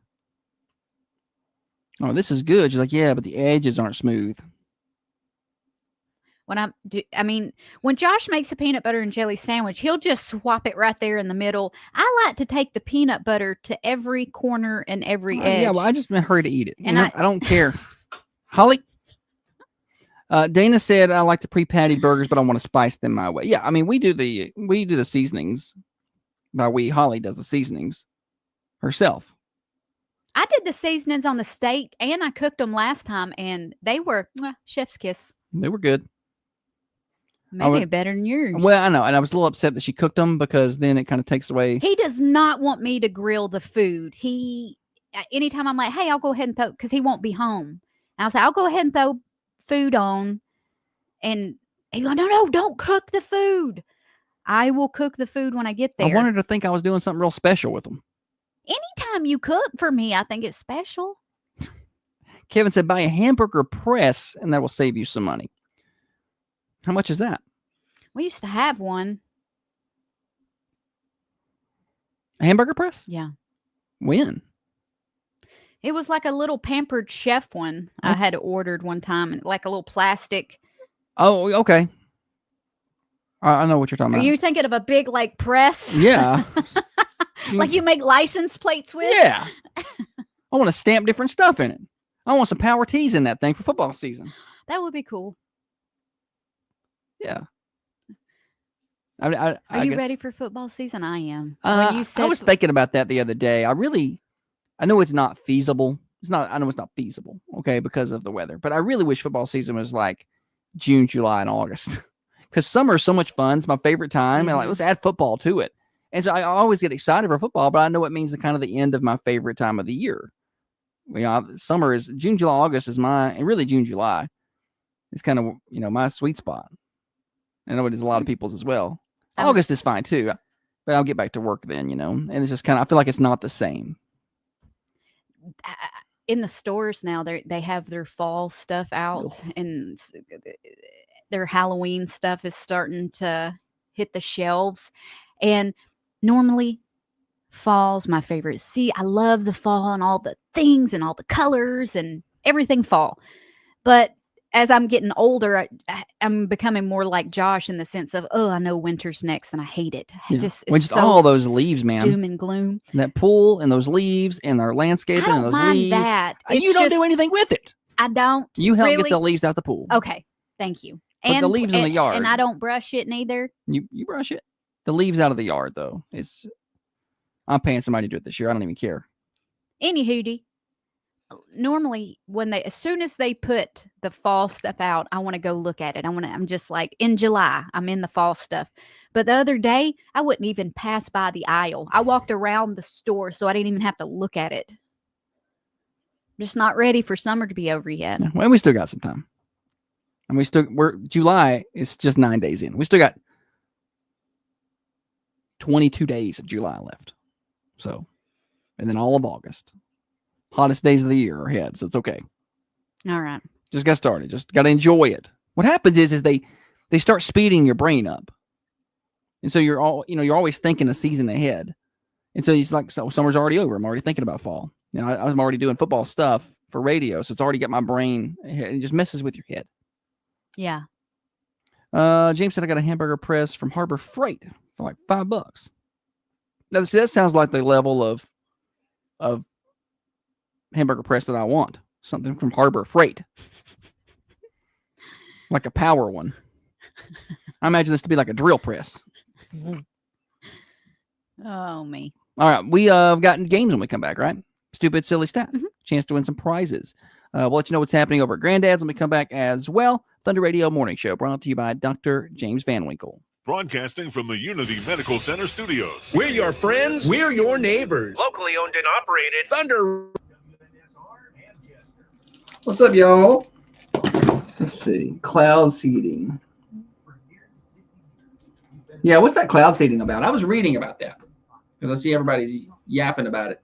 Oh, this is good. She's like, yeah, but the edges aren't smooth. When Josh makes a peanut butter and jelly sandwich, he'll just swap it right there in the middle. I like to take the peanut butter to every corner and every edge. Yeah, well, I just hurry to eat it. And I don't care. Holly? Dana said I like the pre-patty burgers, but I want to spice them my way. Yeah, I mean we do the seasonings. Holly does the seasonings herself. I did the seasonings on the steak, and I cooked them last time, and they were chef's kiss. They were good. Maybe better than yours. Well, I know, and I was a little upset that she cooked them because then it kind of takes away. He does not want me to grill the food. Anytime I'm like, hey, I'll go ahead and throw, because he won't be home. And I'll say, I'll go ahead and throw food on. And he's like, no, don't cook the food. I will cook the food when I get there. I wanted to think I was doing something real special with them. Anytime you cook for me, I think it's special. Kevin said, buy a hamburger press, and that will save you some money. How much is that? We used to have one. A hamburger press? Yeah. When? It was like a little Pampered Chef one I had ordered one time, and like a little plastic. Oh, okay. I know what you're talking about. Are you thinking of a big like press? Yeah. Like you make license plates with? Yeah. I want to stamp different stuff in it. I want some power tees in that thing for football season. That would be cool. Yeah. Are you ready for football season? I am. I was thinking about that the other day. I know it's not feasible. I know it's not feasible, okay, because of the weather. But I really wish football season was like June, July, and August. Because summer is so much fun. It's my favorite time. And let's add football to it. And so I always get excited for football, but I know it means the kind of the end of my favorite time of the year. Summer is June, July, August is and really June, July is kind of, my sweet spot. I know it is a lot of people's as well. August is fine too, but I'll get back to work then, and it's just I feel like it's not the same. In the stores now, they have their fall stuff out, and their Halloween stuff is starting to hit the shelves. And normally, fall's my favorite. See, I love the fall and all the things and all the colors and everything fall. But as I'm getting older, I'm becoming more like Josh in the sense of, I know winter's next and I hate it. It's so all those leaves, man. Doom and gloom. That pool and those leaves and our landscaping and those leaves. That. You don't do anything with it. I don't. You help get the leaves out the pool. Okay. Thank you. But the leaves in the yard. And I don't brush it neither. You brush it. The leaves out of the yard, though. I'm paying somebody to do it this year. I don't even care. Anywho, normally as soon as they put the fall stuff out, I want to go look at it. I'm just like in July, I'm in the fall stuff. But the other day, I wouldn't even pass by the aisle. I walked around the store, so I didn't even have to look at it. I'm just not ready for summer to be over yet. Yeah, well, we still got some time. And July is just 9 days in. We still got 22 days of July left. So, and then all of August. Hottest days of the year are ahead, so it's okay. All right. Just got started. Just got to enjoy it. What happens is they start speeding your brain up. And so you're always thinking a season ahead. And so it's like, so summer's already over. I'm already thinking about fall. I'm already doing football stuff for radio, so it's already got my brain ahead. It just messes with your head. Yeah. James said I got a hamburger press from Harbor Freight for like $5. Now, see, that sounds like the level of hamburger press that I want. Something from Harbor Freight. Like a power one. I imagine this to be like a drill press. Oh, me. All right. We got games when we come back, right? Stupid, silly stat. Mm-hmm. Chance to win some prizes. We'll let you know what's happening over at Granddad's when we come back as well. Thunder Radio Morning Show brought to you by Dr. James Van Winkle. Broadcasting from the Unity Medical Center studios. We're your friends. We're your neighbors. Locally owned and operated. Thunder. What's up, y'all? Let's see. Cloud seeding. Yeah, what's that cloud seeding about? I was reading about that because I see everybody's yapping about it.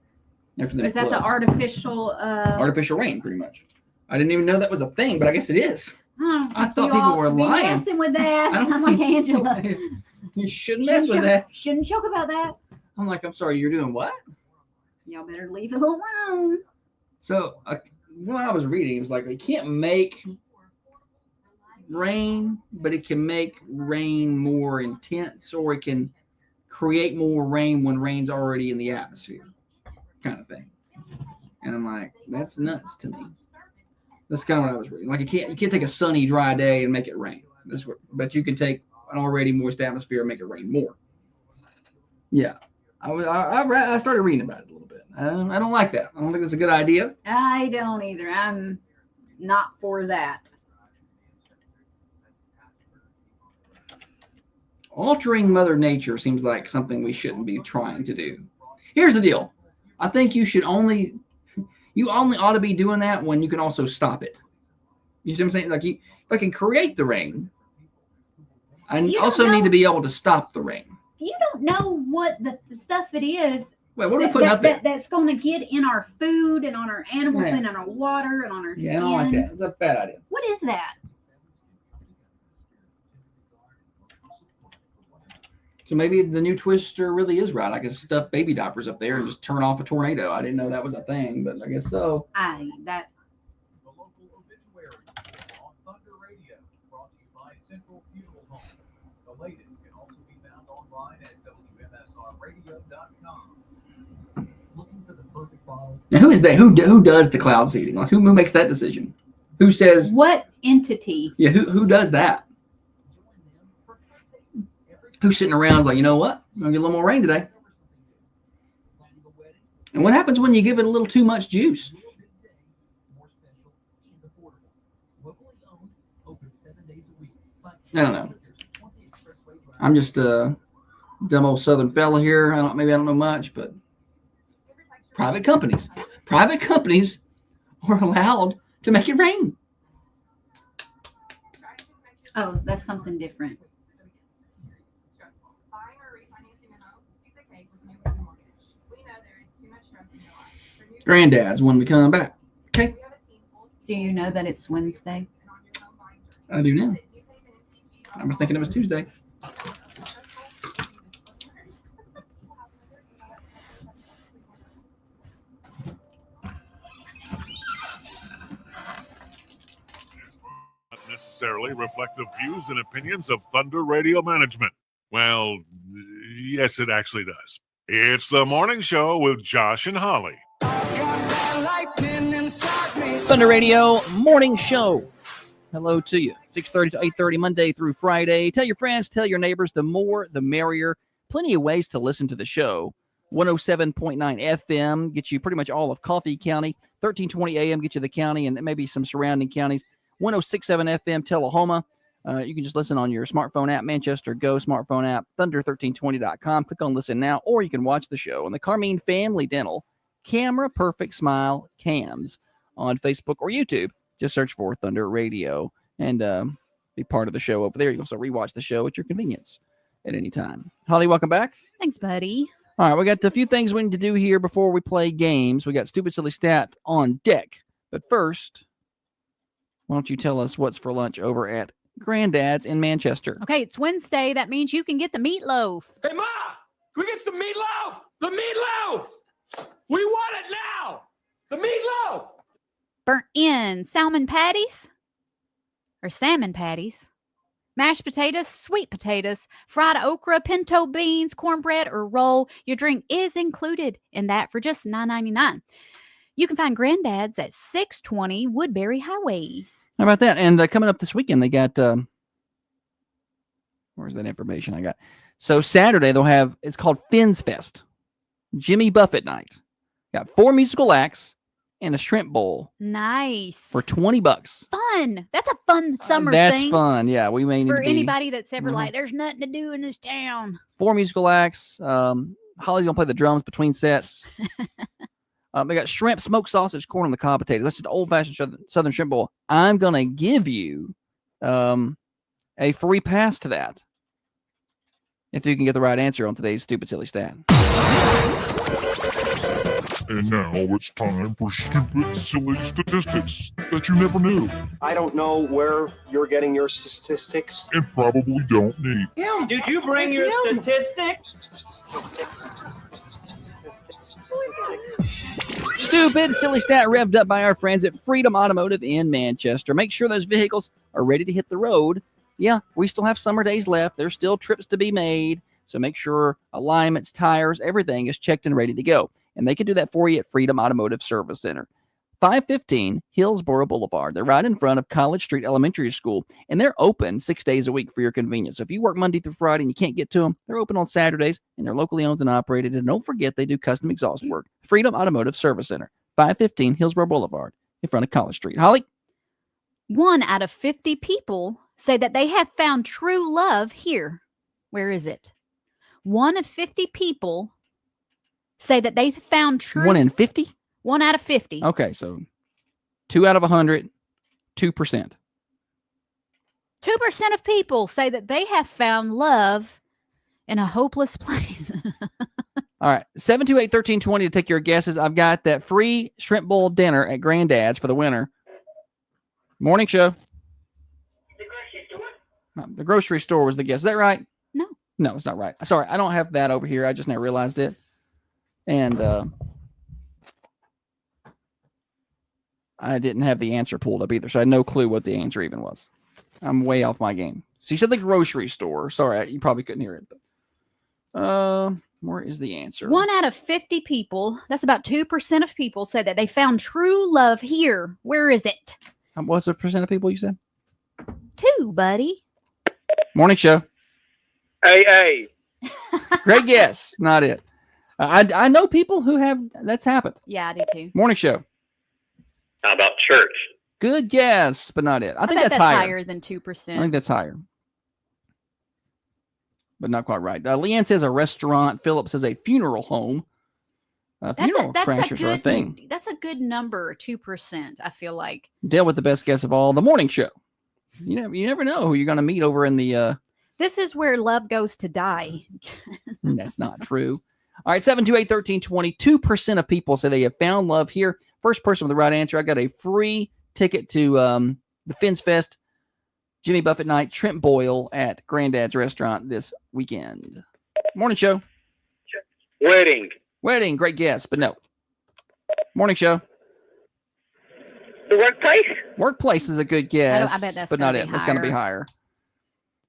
Is that the artificial artificial rain, pretty much? I didn't even know that was a thing, but I guess it is. I thought people were lying. Messing with that. I don't I'm like, think- Angela. You shouldn't mess with that. Shouldn't joke about that. I'm like, I'm sorry, you're doing what? Y'all better leave it alone. So what I was reading, it was like, it can't make rain, but it can make rain more intense, or it can create more rain when rain's already in the atmosphere, kind of thing. And I'm like, that's nuts to me. That's kind of what I was reading. Like, you can't take a sunny, dry day and make it rain. But you can take an already moist atmosphere and make it rain more. Yeah, I started reading about it a little bit. I don't like that. I don't think that's a good idea. I don't either. I'm not for that. Altering Mother Nature seems like something we shouldn't be trying to do. Here's the deal. I think you only ought to be doing that when you can also stop it. You see what I'm saying? Like, if I can create the rain, I also need to be able to stop the rain. You don't know what the stuff it is. Wait, what are we putting up there? That's going to get in our food and on our animals Yeah. and on our water and on our skin. Yeah, I don't like that. It's a bad idea. What is that? So maybe the new Twister really is right. I can stuff baby diapers up there and just turn off a tornado. I didn't know that was a thing, but I guess so. That. The local obituary on Thunder Radio, brought to you by Central Funeral Home. The latest can also be found online at WMSRradio.com. Looking for the perfect bottle. Now, who is that? Who does the cloud seeding? Like, who makes that decision? Who says? What entity? Yeah, who does that? Who's sitting around like, you know what? I'm gonna get a little more rain today. And what happens when you give it a little too much juice? I don't know. I'm just a dumb old Southern fella here. Maybe I don't know much, but private companies are allowed to make it rain. Oh, that's something different. Granddad's when we come back. Okay. Do you know that it's Wednesday? I do now. I was thinking it was Tuesday. Not necessarily reflect the views and opinions of Thunder Radio Management. Well, yes, it actually does. It's the morning show with Josh and Holly. Thunder Radio Morning Show. Hello to you. 6:30 to 8:30 Monday through Friday. Tell your friends, tell your neighbors. The more, the merrier. Plenty of ways to listen to the show. 107.9 FM gets you pretty much all of Coffee County. 1320 AM gets you the county and maybe some surrounding counties. 106.7 FM Tullahoma. You can just listen on your smartphone app, Manchester Go smartphone app, thunder1320.com. Click on Listen Now, or you can watch the show on the Carmine Family Dental Camera Perfect Smile Cams on Facebook or YouTube. Just search for Thunder Radio and be part of the show over there. You can also rewatch the show at your convenience at any time. Holly, welcome back. Thanks, buddy. All right, we got a few things we need to do here before we play games. We got Stupid Silly Stat on deck. But first, why don't you tell us what's for lunch over at Granddad's in Manchester? Okay, it's Wednesday. That means you can get the meatloaf. Hey, Ma! Can we get some meatloaf? The meatloaf! We want it now! The meatloaf! Burnt in salmon patties or salmon patties, mashed potatoes, sweet potatoes, fried okra, pinto beans, cornbread, or roll. Your drink is included in that for just $9.99. You can find Granddad's at 620 Woodbury Highway. How about that? And coming up this weekend, they got, where's that information I got? So Saturday, they'll have, it's called Fins Fest, Jimmy Buffett night. Got 4 musical acts and a shrimp bowl. Nice. For $20. Fun. That's a fun summer That's thing. fun. Yeah, we may need For to be, anybody that's ever Mhm. like, there's nothing to do in this town. 4 musical acts. Holly's gonna play the drums between sets. They got shrimp, smoked sausage, corn on the cob potatoes. That's just old-fashioned Southern shrimp bowl. I'm gonna give you a free pass to that if you can get the right answer on today's Stupid Silly Stat. And now it's time for stupid, silly statistics that you never knew I don't know where you're getting your statistics. and probably don't need. Him, did you bring your statistics? Stupid, silly stat revved up by our friends at Freedom Automotive in Manchester. Make sure those vehicles are ready to hit the road. Yeah, we still have summer days left. There's still trips to be made. So make sure alignments, tires, everything is checked and ready to go. And they can do that for you at Freedom Automotive Service Center. 515 Hillsborough Boulevard. They're right in front of College Street Elementary School, and they're open 6 days a week for your convenience. So if you work Monday through Friday and you can't get to them, they're open on Saturdays, and they're locally owned and operated. And don't forget, they do custom exhaust work. Freedom Automotive Service Center, 515 Hillsborough Boulevard, in front of College Street. Holly? 1 out of 50 people say that they have found true love here. Where is it? 1 of 50 people say that they've found true. 1 in 50? 1 out of 50. Okay, so 2 out of 100, 2%. 2% of people say that they have found love in a hopeless place. All right, 728-1320 to take your guesses. I've got that free shrimp bowl dinner at Granddad's for the winter. Morning show. The grocery store was the guess. Is that right? No. No, it's not right. Sorry, I don't have that over here. I just now realized it. And I didn't have the answer pulled up either, so I had no clue what the answer even was. I'm way off my game. So you said the grocery store. Sorry, you probably couldn't hear it. But, where is the answer? 1 out of 50 people, that's about 2% of people, said that they found true love here. Where is it? What's the percent of people you said? 2, buddy. Morning show. Hey. Great guess. Not it. I know people who have that's happened. Yeah, I do too. Morning show. How about church? Good guess, but not it. I think bet that's higher. higher. Than 2%. I think that's higher. But not quite right. Leanne says a restaurant. Philip says a funeral home. Funeral crashers are a thing. That's a good number, 2%, I feel like. Deal with the best guess of all, the morning show. You never know who you're going to meet over in the... This is where love goes to die. That's not true. All right, 728-1320. 2% of people say they have found love here. First person with the right answer, I got a free ticket to the Fins Fest Jimmy Buffett night, Trent Boyle at Granddad's restaurant this weekend. Morning show. Wedding, great guess, but no. Morning show. The workplace? Workplace is a good guess, I bet that's but not it. It's going to be higher.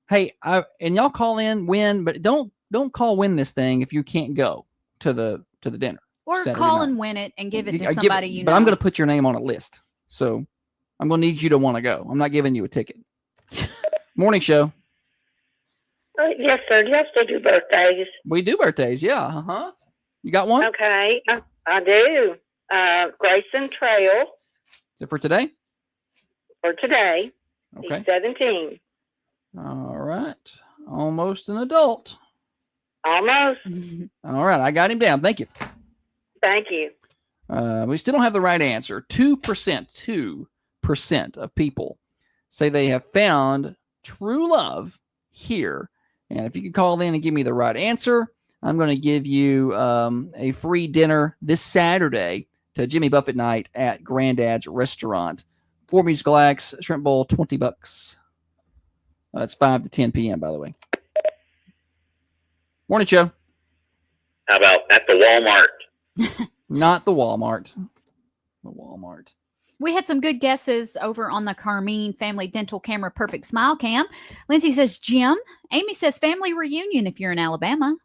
Hey, and y'all call in, win, but don't call win this thing if you can't go to the dinner. Or Saturday call night. and win it and give it to somebody you know. But I'm going to put your name on a list, so I'm going to need you to want to go. I'm not giving you a ticket. Morning show. Yes, sir. Do you still do birthdays? We do birthdays, yeah. Uh-huh. You got one? Okay, I do. Grayson Trail. Is it for today? For today. Okay. He's 17. All right. Almost an adult. Almost. All right. I got him down. Thank you. Thank you. We still don't have the right answer. 2% of people say they have found true love here. And if you could call in and give me the right answer, I'm going to give you a free dinner this Saturday to Jimmy Buffett night at Granddad's restaurant. 4 musical acts, shrimp bowl, $20. It's 5 to 10 p.m., by the way. Morning show. How about at the Walmart? Not the Walmart. The Walmart. We had some good guesses over on the Carmine Family Dental Camera Perfect Smile Cam. Lindsay says Jim. Amy says family reunion if you're in Alabama.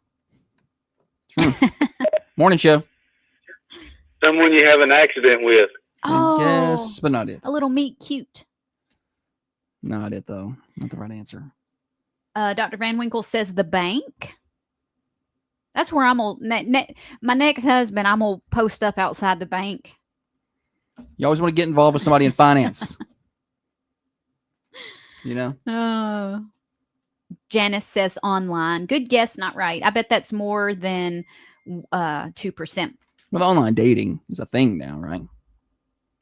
Morning show. Someone you have an accident with. Oh, yes, but not it. A little meet cute. Not it, though. Not the right answer. Dr. Van Winkle says the bank. That's where I'm going my next husband, I'm going to post up outside the bank. You always want to get involved with somebody in finance. You know? Janice says online. Good guess, not right. I bet that's more than 2%. Well, online dating is a thing now, right?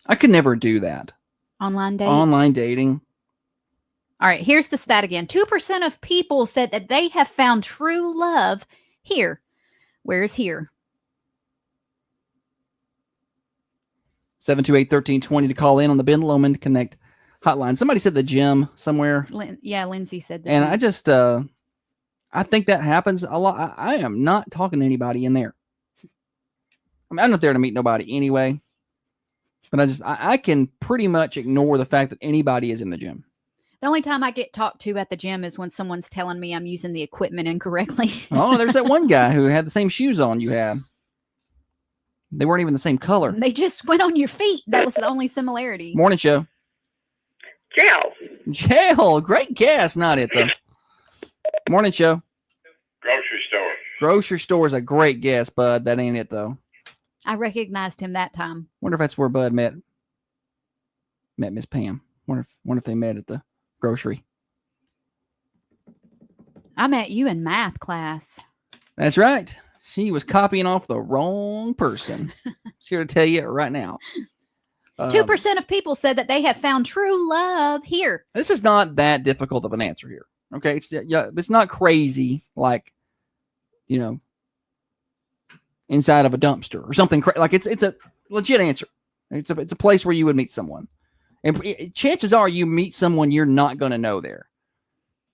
I could never do that. Online dating? Online dating. All right, here's the stat again. 2% of people said that they have found true love here. Where's here? 728-1320 to call in on the Ben Lomond Connect hotline. Somebody said the gym somewhere. Lindsay said that. And I just, I think that happens a lot. I am not talking to anybody in there. I mean, I'm not there to meet nobody anyway. But I can pretty much ignore the fact that anybody is in the gym. The only time I get talked to at the gym is when someone's telling me I'm using the equipment incorrectly. Oh, there's that one guy who had the same shoes on you had. They weren't even the same color. They just went on your feet. That was the only similarity. Morning show. Jail. Great guess. Not it, though. Morning show. Grocery store. Grocery store is a great guess, Bud. That ain't it, though. I recognized him that time. Wonder if that's where Bud met Miss Pam. Wonder if they met at the grocery. I met you in math class. That's right. She was copying off the wrong person. She's here to tell you right now. 2% of people said that they have found true love here. This is not that difficult of an answer here. Okay, it's not crazy like, inside of a dumpster or something like it's a legit answer. It's a place where you would meet someone, and chances are you meet someone you're not going to know there.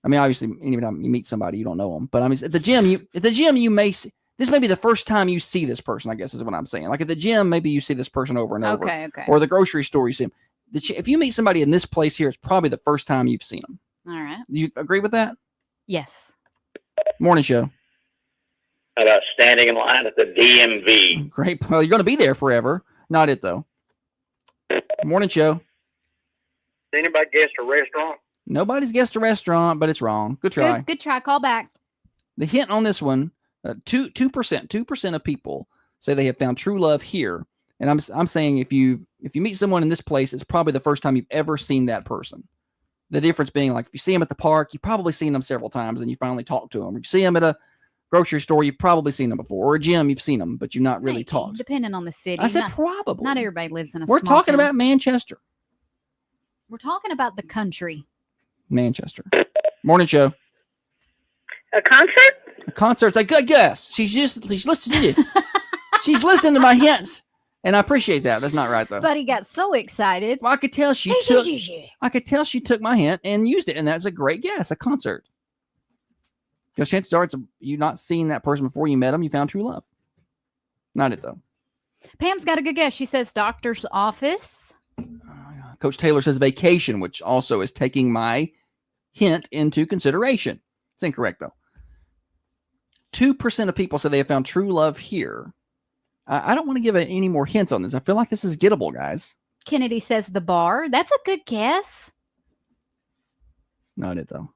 I mean, obviously, anytime you meet somebody, you don't know them. But I mean, at the gym, you may see. This may be the first time you see this person, I guess is what I'm saying. Like at the gym, maybe you see this person over and over. Okay. Or the grocery store, you see them. If you meet somebody in this place here, it's probably the first time you've seen them. All right. You agree with that? Yes. Morning show. How about standing in line at the DMV? Great. Well, you're going to be there forever. Not it, though. Morning show. Anybody guessed a restaurant? Nobody's guessed a restaurant, but it's wrong. Good try. Good try. Call back. The hint on this one, 2% of people say they have found true love here. And I'm saying if you meet someone in this place, it's probably the first time you've ever seen that person. The difference being like if you see them at the park, you've probably seen them several times and you finally talk to them. If you see them at a grocery store, you've probably seen them before. Or a gym, you've seen them, but you've not really talked. Depending on the city. I said probably. Not everybody lives in a We're small talking town. about Manchester. We're talking about the country. Manchester. Morning show. A concert? A concert's a good guess. She's listening. She's listening to my hints. And I appreciate that. That's not right though. But he got so excited. Well, I could tell she took my hint and used it, and that's a great guess. A concert. Because chances are you not seen that person before you met them. You found true love. Not it though. Pam's got a good guess. She says doctor's office. Coach Taylor says vacation, which also is taking my hint into consideration. It's incorrect though. 2% of people say they have found true love here. I don't want to give any more hints on this. I feel like this is gettable, guys. Kennedy says the bar. That's a good guess. Not it, though.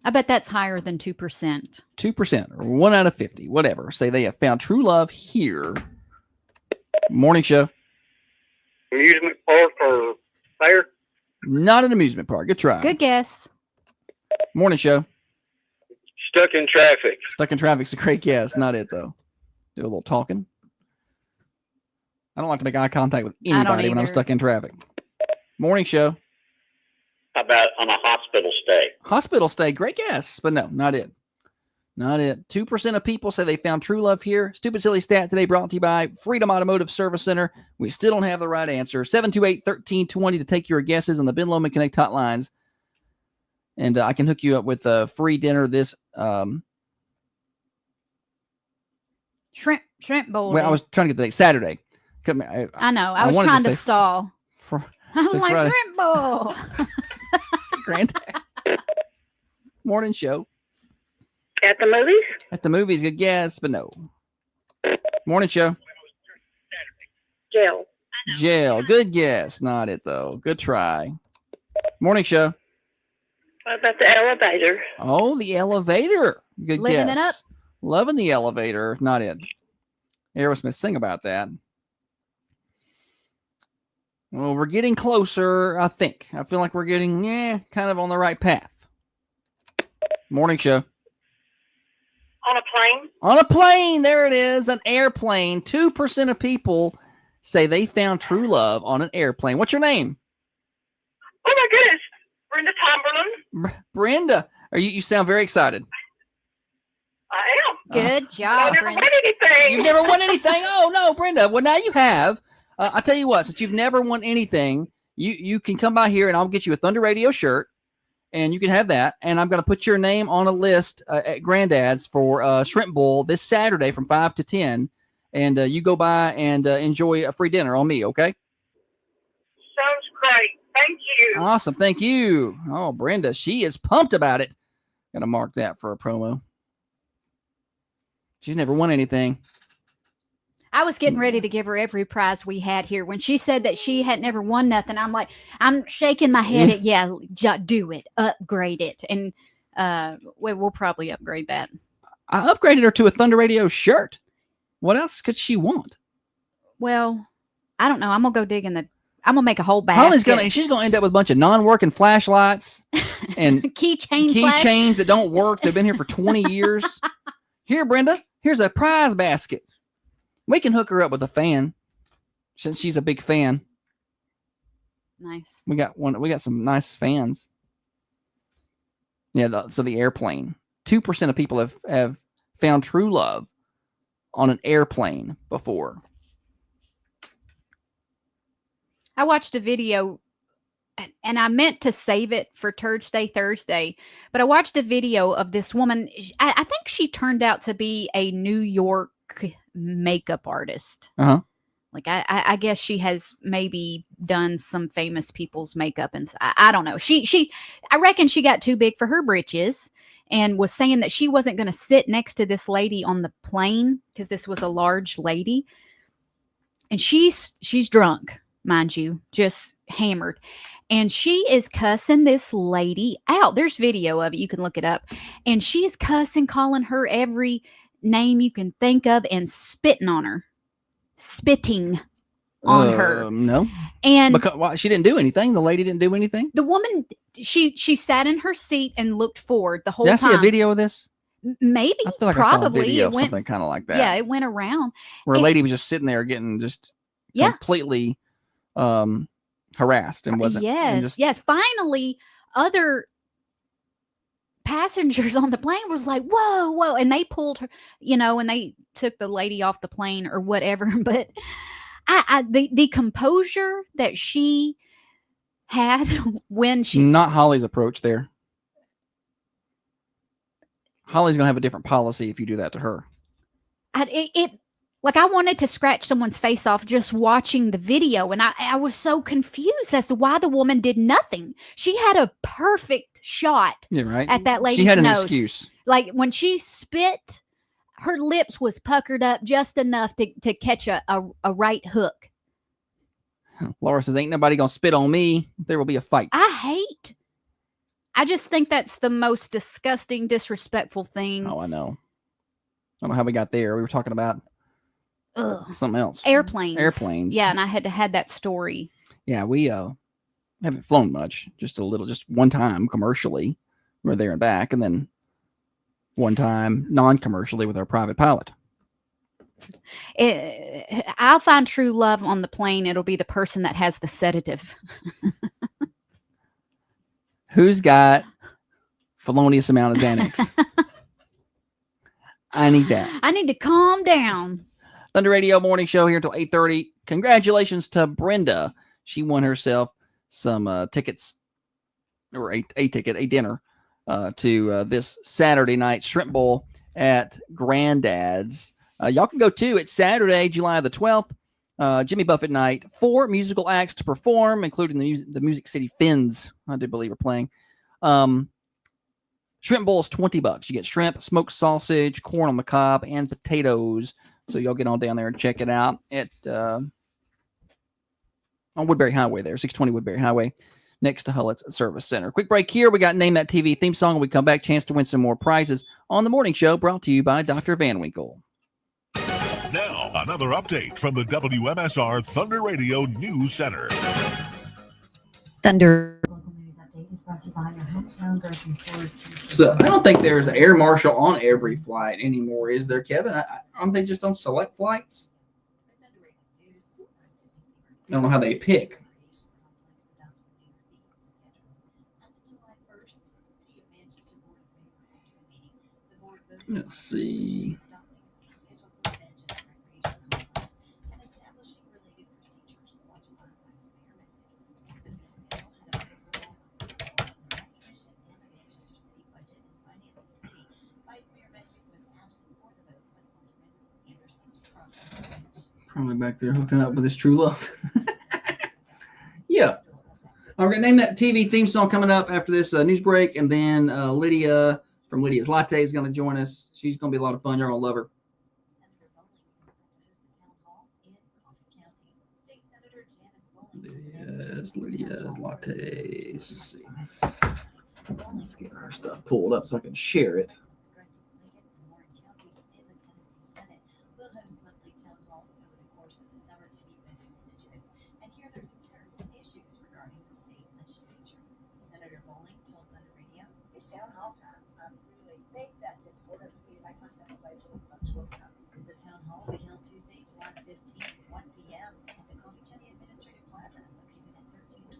I bet that's higher than 2%. 2% or 1 out of 50, whatever. Say they have found true love here. Morning show. Amusement park or fair? Not an amusement park. Good try. Good guess. Morning show. Stuck in traffic. Stuck in traffic's a great guess. Not it, though. Do a little talking. I don't like to make eye contact with anybody when I'm stuck in traffic. Morning show. How about on a hospital stay? Hospital stay. Great guess. But no, not it. Not it. 2% of people say they found true love here. Stupid Silly Stat today brought to you by Freedom Automotive Service Center. We still don't have the right answer. 728-1320 to take your guesses on the Ben Lomond Connect hotlines. And I can hook you up with a free dinner this Shrimp bowl. Well, I was trying to get the date. Saturday. I know. I was trying to stall. I'm like, Friday. shrimp bowl. Granddad. Morning show. At the movies? At the movies, good guess, but no. Morning show. Jail. Jail. Good guess. Not it, though. Good try. Morning show. What about the elevator? Oh, the elevator. Good Living guess. it up. Loving the elevator. Not it. Aerosmith, sing about that. Well, we're getting closer, I think. I feel like we're getting, kind of on the right path. Morning show. On a plane? On a plane. There it is. An airplane. 2% of people say they found true love on an airplane. What's your name? Oh, my goodness. Brenda Tomberlin. Brenda. You sound very excited. I am. Good job, I never Brenda. won anything. You've never won anything? Oh, no, Brenda. Well, now you have. I tell you what, since you've never won anything, you can come by here and I'll get you a Thunder Radio shirt, and you can have that. And I'm going to put your name on a list at Granddad's for Shrimp Bowl this Saturday from 5 to 10. And you go by and enjoy a free dinner on me, okay? Sounds great. Thank you. Awesome. Thank you. Oh, Brenda, she is pumped about it. Got to mark that for a promo. She's never won anything. I was getting ready to give her every prize we had here. When she said that she had never won nothing, I'm like, I'm shaking my head at, do it, upgrade it. And we'll probably upgrade that. I upgraded her to a Thunder Radio shirt. What else could she want? Well, I don't know. I'm going to go dig in I'm going to make a whole basket. Holly's she's going to end up with a bunch of non-working flashlights and keychains that don't work. They've been here for 20 years. Here, Brenda, here's a prize basket. We can hook her up with a fan since she's a big fan. Nice. We got some nice fans. Yeah, so the airplane. 2% of people have found true love on an airplane before. I watched a video, and I meant to save it for Thursday, but I watched a video of this woman. I think she turned out to be a New York makeup artist. Uh-huh. Like I guess she has maybe done some famous people's makeup, and I don't know. I reckon she got too big for her britches, and was saying that she wasn't going to sit next to this lady on the plane because this was a large lady, and she's drunk, mind you, just hammered. And she is cussing this lady out. There's video of it. You can look it up. And she is cussing, calling her every name you can think of, and spitting on her. Spitting on her. No. And because she didn't do anything. The lady didn't do anything. The woman, she sat in her seat and looked forward the whole time. Did I see a video of this? Maybe. I feel like probably. I saw a video of something kind of like that. Yeah, it went around. Where a lady was just sitting there getting just completely harassed and wasn't. Yes. Finally, other passengers on the plane was like, whoa, and they pulled her, and they took the lady off the plane or whatever. But the composure that she had when she not Holly's approach there. Holly's gonna have a different policy if you do that to her. I wanted to scratch someone's face off just watching the video, and I was so confused as to why the woman did nothing. She had a perfect shot at that lady's nose. She had an excuse. Like when she spit, her lips was puckered up just enough to catch a right hook. Laura says, ain't nobody gonna spit on me. There will be a fight. I just think that's the most disgusting, disrespectful thing. Oh, I know. I don't know how we got there. We were talking about something else. Airplanes. Yeah, and I had to have that story. Yeah, we haven't flown much. Just a little, just one time commercially. We're there and back, and then one time non-commercially with our private pilot. I'll find true love on the plane. It'll be the person that has the sedative. Who's got felonious amount of Xanax? I need that. I need to calm down. Thunder Radio Morning Show here until 8:30. Congratulations to Brenda. She won herself some tickets, or a dinner to this Saturday night Shrimp Bowl at Granddad's. Y'all can go too. It's Saturday, July the 12th. Jimmy Buffett night. 4 musical acts to perform, including the Music City Fins, I do believe, are playing. Shrimp Bowl is $20. You get shrimp, smoked sausage, corn on the cob, and potatoes. So y'all get on down there and check it out at on Woodbury Highway there, 620 Woodbury Highway, next to Hullett's Service Center. Quick break here. We got Name That TV theme song. When we come back, chance to win some more prizes on the morning show, brought to you by Dr. Van Winkle. Now, another update from the WMSR Thunder Radio News Center. Thunder. So I don't think there's an air marshal on every flight anymore, is there, Kevin? Aren't they just on select flights? I don't know how they pick. Let's see. Probably back there hooking up with his true love. Yeah. I'm going to name that TV theme song coming up after this news break. And then Lydia from Lydia's Latte is going to join us. She's going to be a lot of fun. You're going to love her. Yes, Lydia's Lattes. Let's see. Let's get her stuff pulled up so I can share it. Town hall time. I really think that's important to be like myself. The town hall will be held Tuesday, July 15th, 1 p.m. at the Coffee County Administrative Plaza located at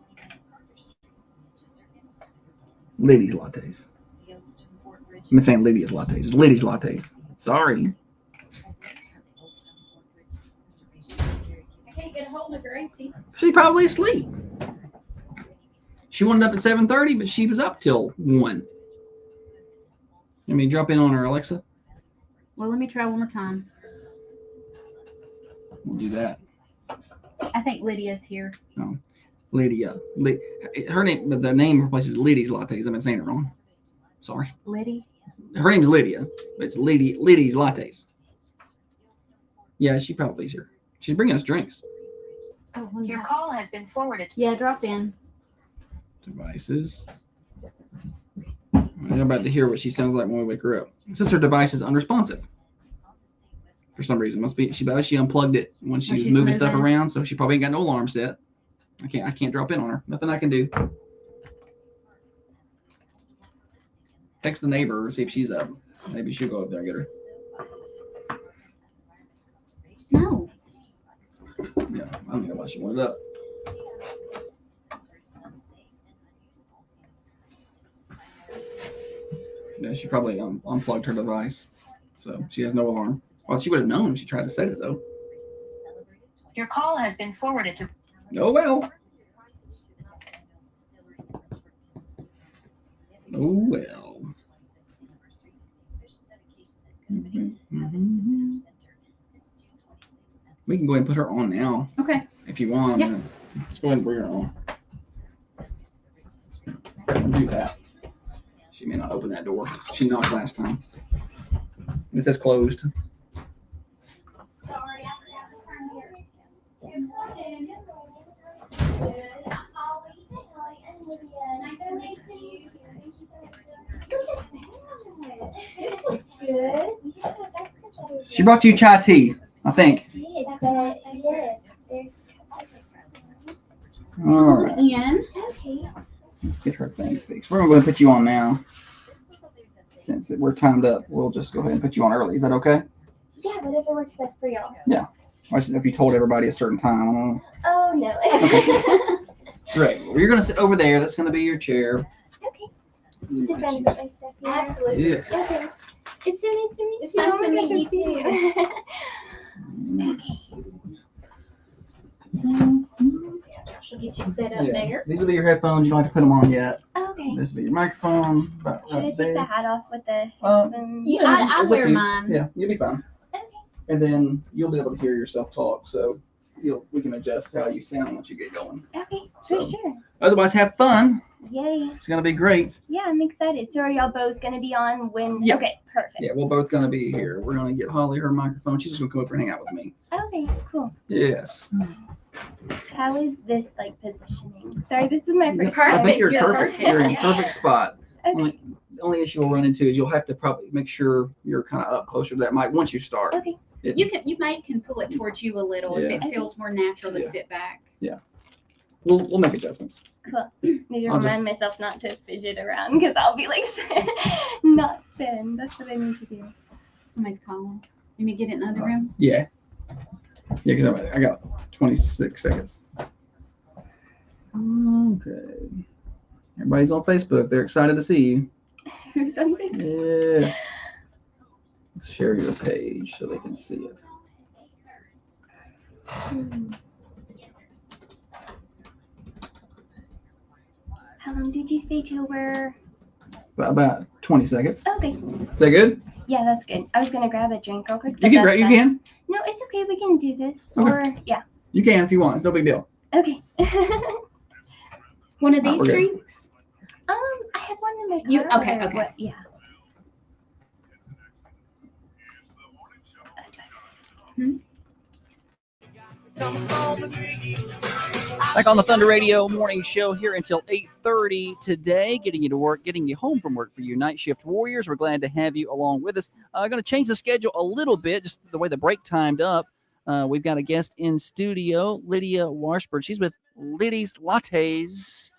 1329 MacArthur Street, Manchester, and Senator Bowling's. Lydia's Lattes. I've been saying Lydia's Lattes. It's Lydia's Lattes. Sorry. I can't get a hold of Gracie. She's probably asleep. She wanted up at 7:30, but she was up till 1. Let me drop in on her, Alexa. Well, let me try one more time. We'll do that. I think Lydia's here. No, Lydia. Her name, but the name replaces Lydia's Lattes. I've been saying it wrong. Sorry. Liddy? Her name's Lydia, but it's Lydia's Lattes. Yeah, she probably is here. She's bringing us drinks. Oh, Your call has been forwarded. Yeah, drop in. Devices. I'm about to hear what she sounds like when we wake her up. It says her device is unresponsive. For some reason, she unplugged it when she was moving stuff around, so she probably ain't got no alarm set. I can't drop in on her. Nothing I can do. Text the neighbor, see if she's up. Maybe she'll go up there and get her. No. Yeah, I don't know why she wanted up. Yeah, she probably unplugged her device, so she has no alarm. Well, she would have known if she tried to set it, though. Your call has been forwarded to. Oh, well. Oh, well. We can go ahead and put her on now. Okay. If you want. Yep. Let's go ahead and bring her on. We'll do that. She may not open that door. She knocked last time. It says closed. She brought you chai tea, I think. All right. Ian. Let's get her thing fixed. We're going to go ahead and put you on now. Since we're timed up, we'll just go ahead and put you on early. Is that okay? Yeah, whatever works best for y'all. Yeah. I just know if you told everybody a certain time. I don't know. Oh, no. Okay. Great. Well, you're going to sit over there. That's going to be your chair. Okay. Sit down and put my stuff here. Absolutely. Yes. Okay. It's so nice to meet It's you. nice Oh my to gosh, meet you She'll get you set up there. These will be your headphones. You don't have to put them on yet. Okay. This will be your microphone. About Should I right take there. the hat off with the Yeah, I it's up wear to you. mine. Yeah, you'll be fine. Okay. And then you'll be able to hear yourself talk. So we can adjust how you sound once you get going. Okay, So- for sure. Otherwise, have fun. Yay. It's going to be great. Yeah, I'm excited. So are y'all both going to be on when? Yeah. Okay, perfect. Yeah, we're both going to be here. We're going to get Holly her microphone. She's just going to come up and hang out with me. Okay, cool. Yes. How is this like positioning? Sorry, this is my first I time. think you're perfect. perfect. You're in Yeah. perfect spot. Okay. The only issue we'll run into is you'll have to probably make sure you're kind of up closer to that mic once you start. Okay. You can pull it towards you a little if Yeah. it feels more natural to Yeah. sit back. We'll make adjustments. Cool. Need to I'll remind myself not to fidget around because I'll be like not thin. That's what I need to do. Somebody's calling. Let me get it in the other room. Yeah. Yeah, because I got 26 seconds. Okay. Everybody's on Facebook. They're excited to see you. Or something. Yes. Share your page so they can see it. How long did you say till we're? About 20 seconds. Okay. Is that good? Yeah, that's good. I was gonna grab a drink real quick. You but can that's you fine. can. No, it's okay, we can do this. Okay. Or yeah. You can if you want. It's no big deal. Okay. One of All right, these we're good. drinks? I have one in my car. You- okay, or okay. what? Yeah. Back on the Thunder Radio morning show here until 8:30 today, getting you to work, getting you home from work for you night shift warriors. We're glad to have you along with us. I'm going to change the schedule a little bit, just the way the break timed up. We've got a guest in studio, Lydia Washburn. She's with Liddy's Lattes.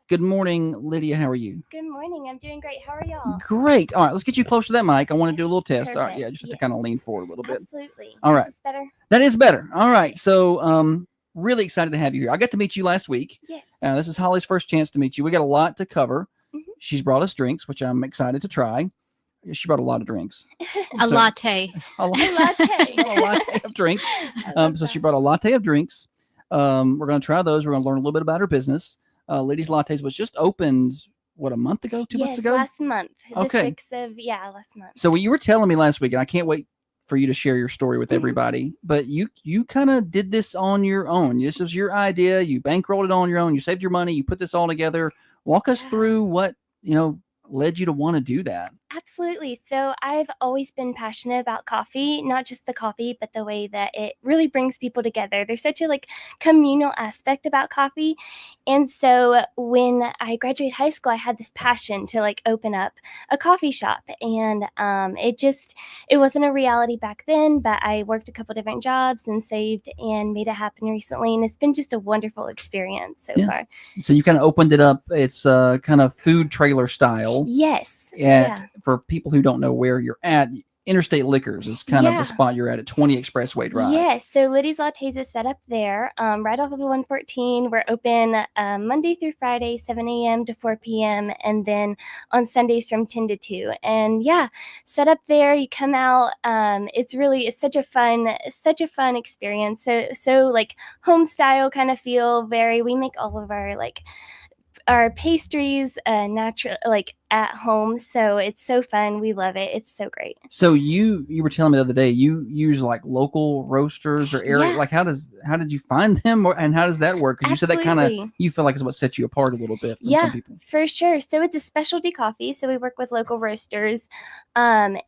Good morning, Lydia. How are you? Good morning. I'm doing great. How are y'all? Great. All right, let's get you close to that mic. I want to do a little test. All right, Perfect. yeah, just have to Yes. kind of lean forward a little bit. Absolutely. All Is right. this better? That is better. All right. So, really excited to have you here. I got to meet you last week. Yes. This is Holly's first chance to meet you. We got a lot to cover. Mm-hmm. She's brought us drinks, which I'm excited to try. She brought a lot of drinks. A So- latte. A latte of drinks. So she brought a latte of drinks. We're going to try those. We're going to learn a little bit about her business. Liddy's Lattes was just opened, what, a month ago? 2 months ago? Last month. Okay. The 6th of, last month. So you were telling me last week, and I can't wait for you to share your story with everybody. But you kind of did this on your own. This was your idea. You bankrolled it on your own. You saved your money. You put this all together. Walk us through what led you to want to do that. Absolutely. So I've always been passionate about coffee, not just the coffee, but the way that it really brings people together. There's such a communal aspect about coffee. And so when I graduated high school, I had this passion to open up a coffee shop. And it wasn't a reality back then, but I worked a couple different jobs and saved and made it happen recently. And it's been just a wonderful experience so far. So you kind of opened it up. It's kind of food trailer style. Yes. For people who don't know where you're at, Interstate Liquors is kind of the spot you're at 20 Expressway Drive. Yes, so Liddy's Lattes is set up there, right off of 114. We're open Monday through Friday, 7 a.m. to 4 p.m., and then on Sundays from 10 to 2. And set up there. You come out. It's such a fun experience. So home style kind of feel. We make all of our pastries natural at home, so it's so fun. We love it. It's so great. So you were telling me the other day you use local roasters or area. How did you find them, and how does that work? Because you said that kind of Absolutely. you feel like is what sets you apart a little bit from some people. For sure. So it's a specialty coffee. So we work with local roasters, and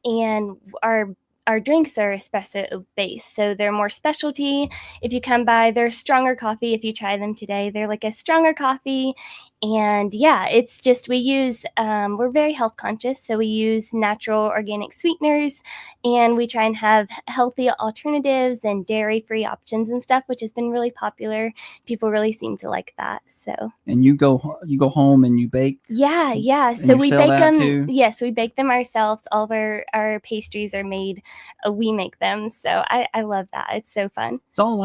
our drinks are espresso based, so they're more specialty. If you come by, they're stronger coffee. If you try them today, they're a stronger coffee. And it's just we're very health conscious, so we use natural organic sweeteners, and we try and have healthy alternatives and dairy free options and stuff, which has been really popular. People really seem to like that. So And you go home and you bake. yeah. And So you we sell bake that them. too? Yes, we bake them ourselves. All of our pastries are made. We make them. So I love that. It's so fun. It's all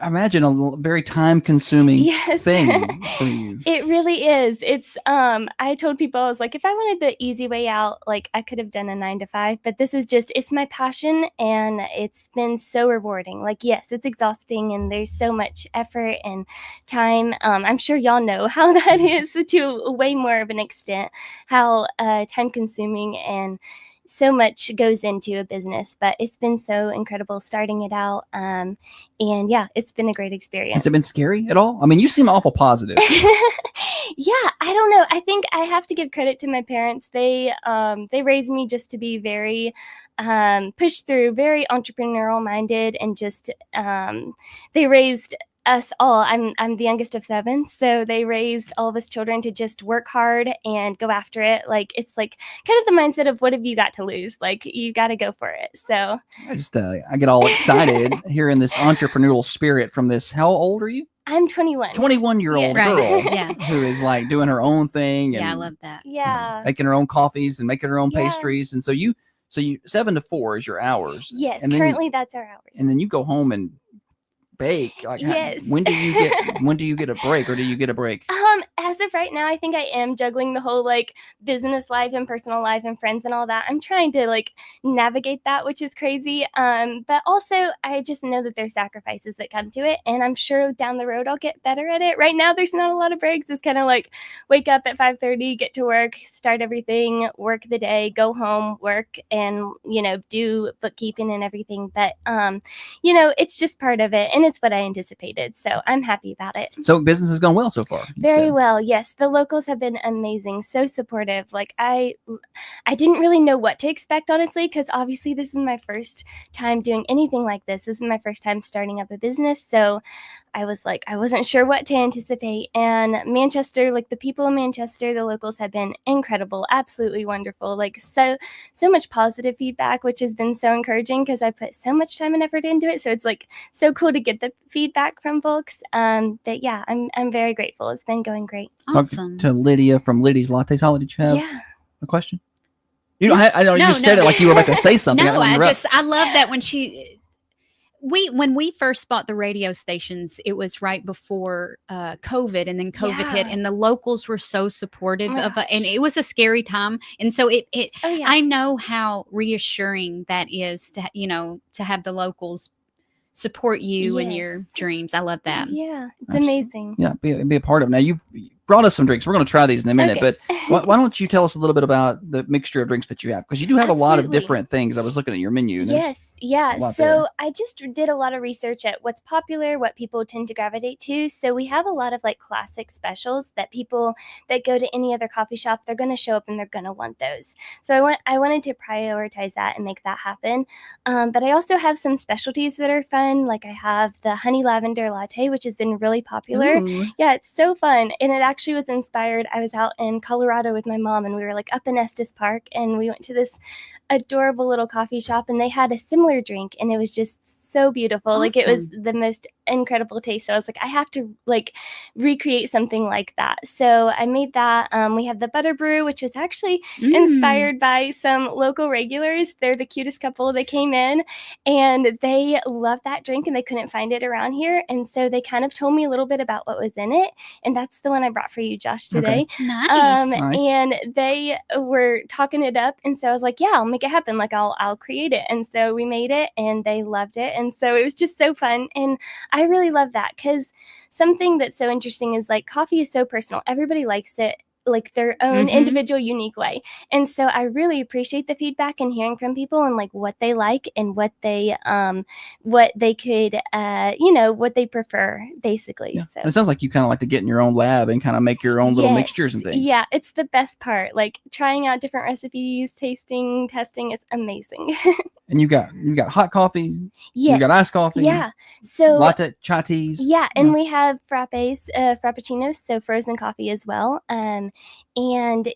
I imagine a very time consuming Yes. thing for you. It really is. It's I told people, I was like, if I wanted the easy way out, I could have done a 9 to 5, but this is it's my passion, and it's been so rewarding. Yes, it's exhausting, and there's so much effort and time. I'm sure y'all know how that is to way more of an extent, how time consuming and so much goes into a business, but it's been so incredible starting it out. And it's been a great experience. Has it been scary at all? I mean, you seem awful positive. I don't know. I think I have to give credit to my parents. They raised me just to be very push through, very entrepreneurial minded, and just they raised us all. I'm the youngest of 7, so they raised all of us children to just work hard and go after it. It's kind of the mindset of what have you got to lose? You got to go for it. So I get all excited hearing this entrepreneurial spirit from this. How old are you? I'm 21. 21-year-old Yes. girl Yeah. who is doing her own thing and Yeah, I love that. Yeah. making her own coffees and making her own Yeah. pastries. And so you 7 to 4 is your hours. Yes. And then Currently, that's our hours. and then you go home and bake? Like, Yes. when do you get a break, or do you get a break? As of right now, I think I am juggling the whole like business life and personal life and friends and all that. I'm trying to like navigate that, which is crazy. But also I just know that there's sacrifices that come to it, and I'm sure down the road I'll get better at it. Right now, there's not a lot of breaks. It's kind of like wake up at 5:30, get to work, start everything, work the day, go home, work, and do bookkeeping and everything. But it's just part of it, and it's what I anticipated. So I'm happy about it. So business has gone well so far. Very well. Yes. The locals have been amazing. So supportive. Like I didn't really know what to expect, honestly, because obviously this is my first time doing anything like this. This is my first time starting up a business. So I was like, I wasn't sure what to anticipate. And Manchester, like the people in Manchester, the locals have been incredible, absolutely wonderful. Like so much positive feedback, which has been so encouraging because I put so much time and effort into it. So it's like so cool to get the feedback from folks. But yeah, I'm very grateful. It's been going great. Awesome. To Lydia from Lydia's Lattes. Holly, did you have a question? You know, I know No, you said it like you were about to say something. No, I I love that when we first bought the radio stations, it was right before COVID, and then COVID hit, and the locals were so supportive of it, and it was a scary time. And so I know how reassuring that is to have the locals support you and your dreams. I love that. Yeah, it's amazing. Yeah, be a part of it. Now you've brought us some drinks. We're going to try these in a minute, but why don't you tell us a little bit about the mixture of drinks that you have? Because you do have a lot of different things. I was looking at your menu. And yes. Yeah. So I just did a lot of research at what's popular, what people tend to gravitate to. So we have a lot of like classic specials that people that go to any other coffee shop, they're going to show up and they're going to want those. So I wanted to prioritize that and make that happen. But I also have some specialties that are fun. Like I have the honey lavender latte, which has been really popular. Ooh. Yeah, it's so fun. And it actually was inspired. I was out in Colorado with my mom, and we were like up in Estes Park, and we went to this adorable little coffee shop, and they had a similar drink, and it was just so beautiful. Awesome. Like it was the most incredible taste. So I was like, I have to like recreate something like that. So I made that. We have the butter brew, which was actually inspired by some local regulars. They're the cutest couple. They came in and they loved that drink, and they couldn't find it around here. And so they kind of told me a little bit about what was in it. And that's the one I brought for you, Josh, today. Okay. Nice. And they were talking it up. And so I was like, yeah, I'll make it happen. Like I'll create it. And so we made it, and they loved it. And so it was just so fun. And I really love that, because something that's so interesting is like coffee is so personal. Everybody likes it like their own individual unique way. And so I really appreciate the feedback and hearing from people and like what they like and what they could what they prefer, basically. Yeah. So And it sounds like you kind of like to get in your own lab and kind of make your own little mixtures and things. Yeah, it's the best part. Like trying out different recipes, tasting, testing. It's amazing. And you got hot coffee. Yes. You got iced coffee. Yeah. So latte, chai teas. Yeah, and we have frappes, frappuccinos, so frozen coffee as well. And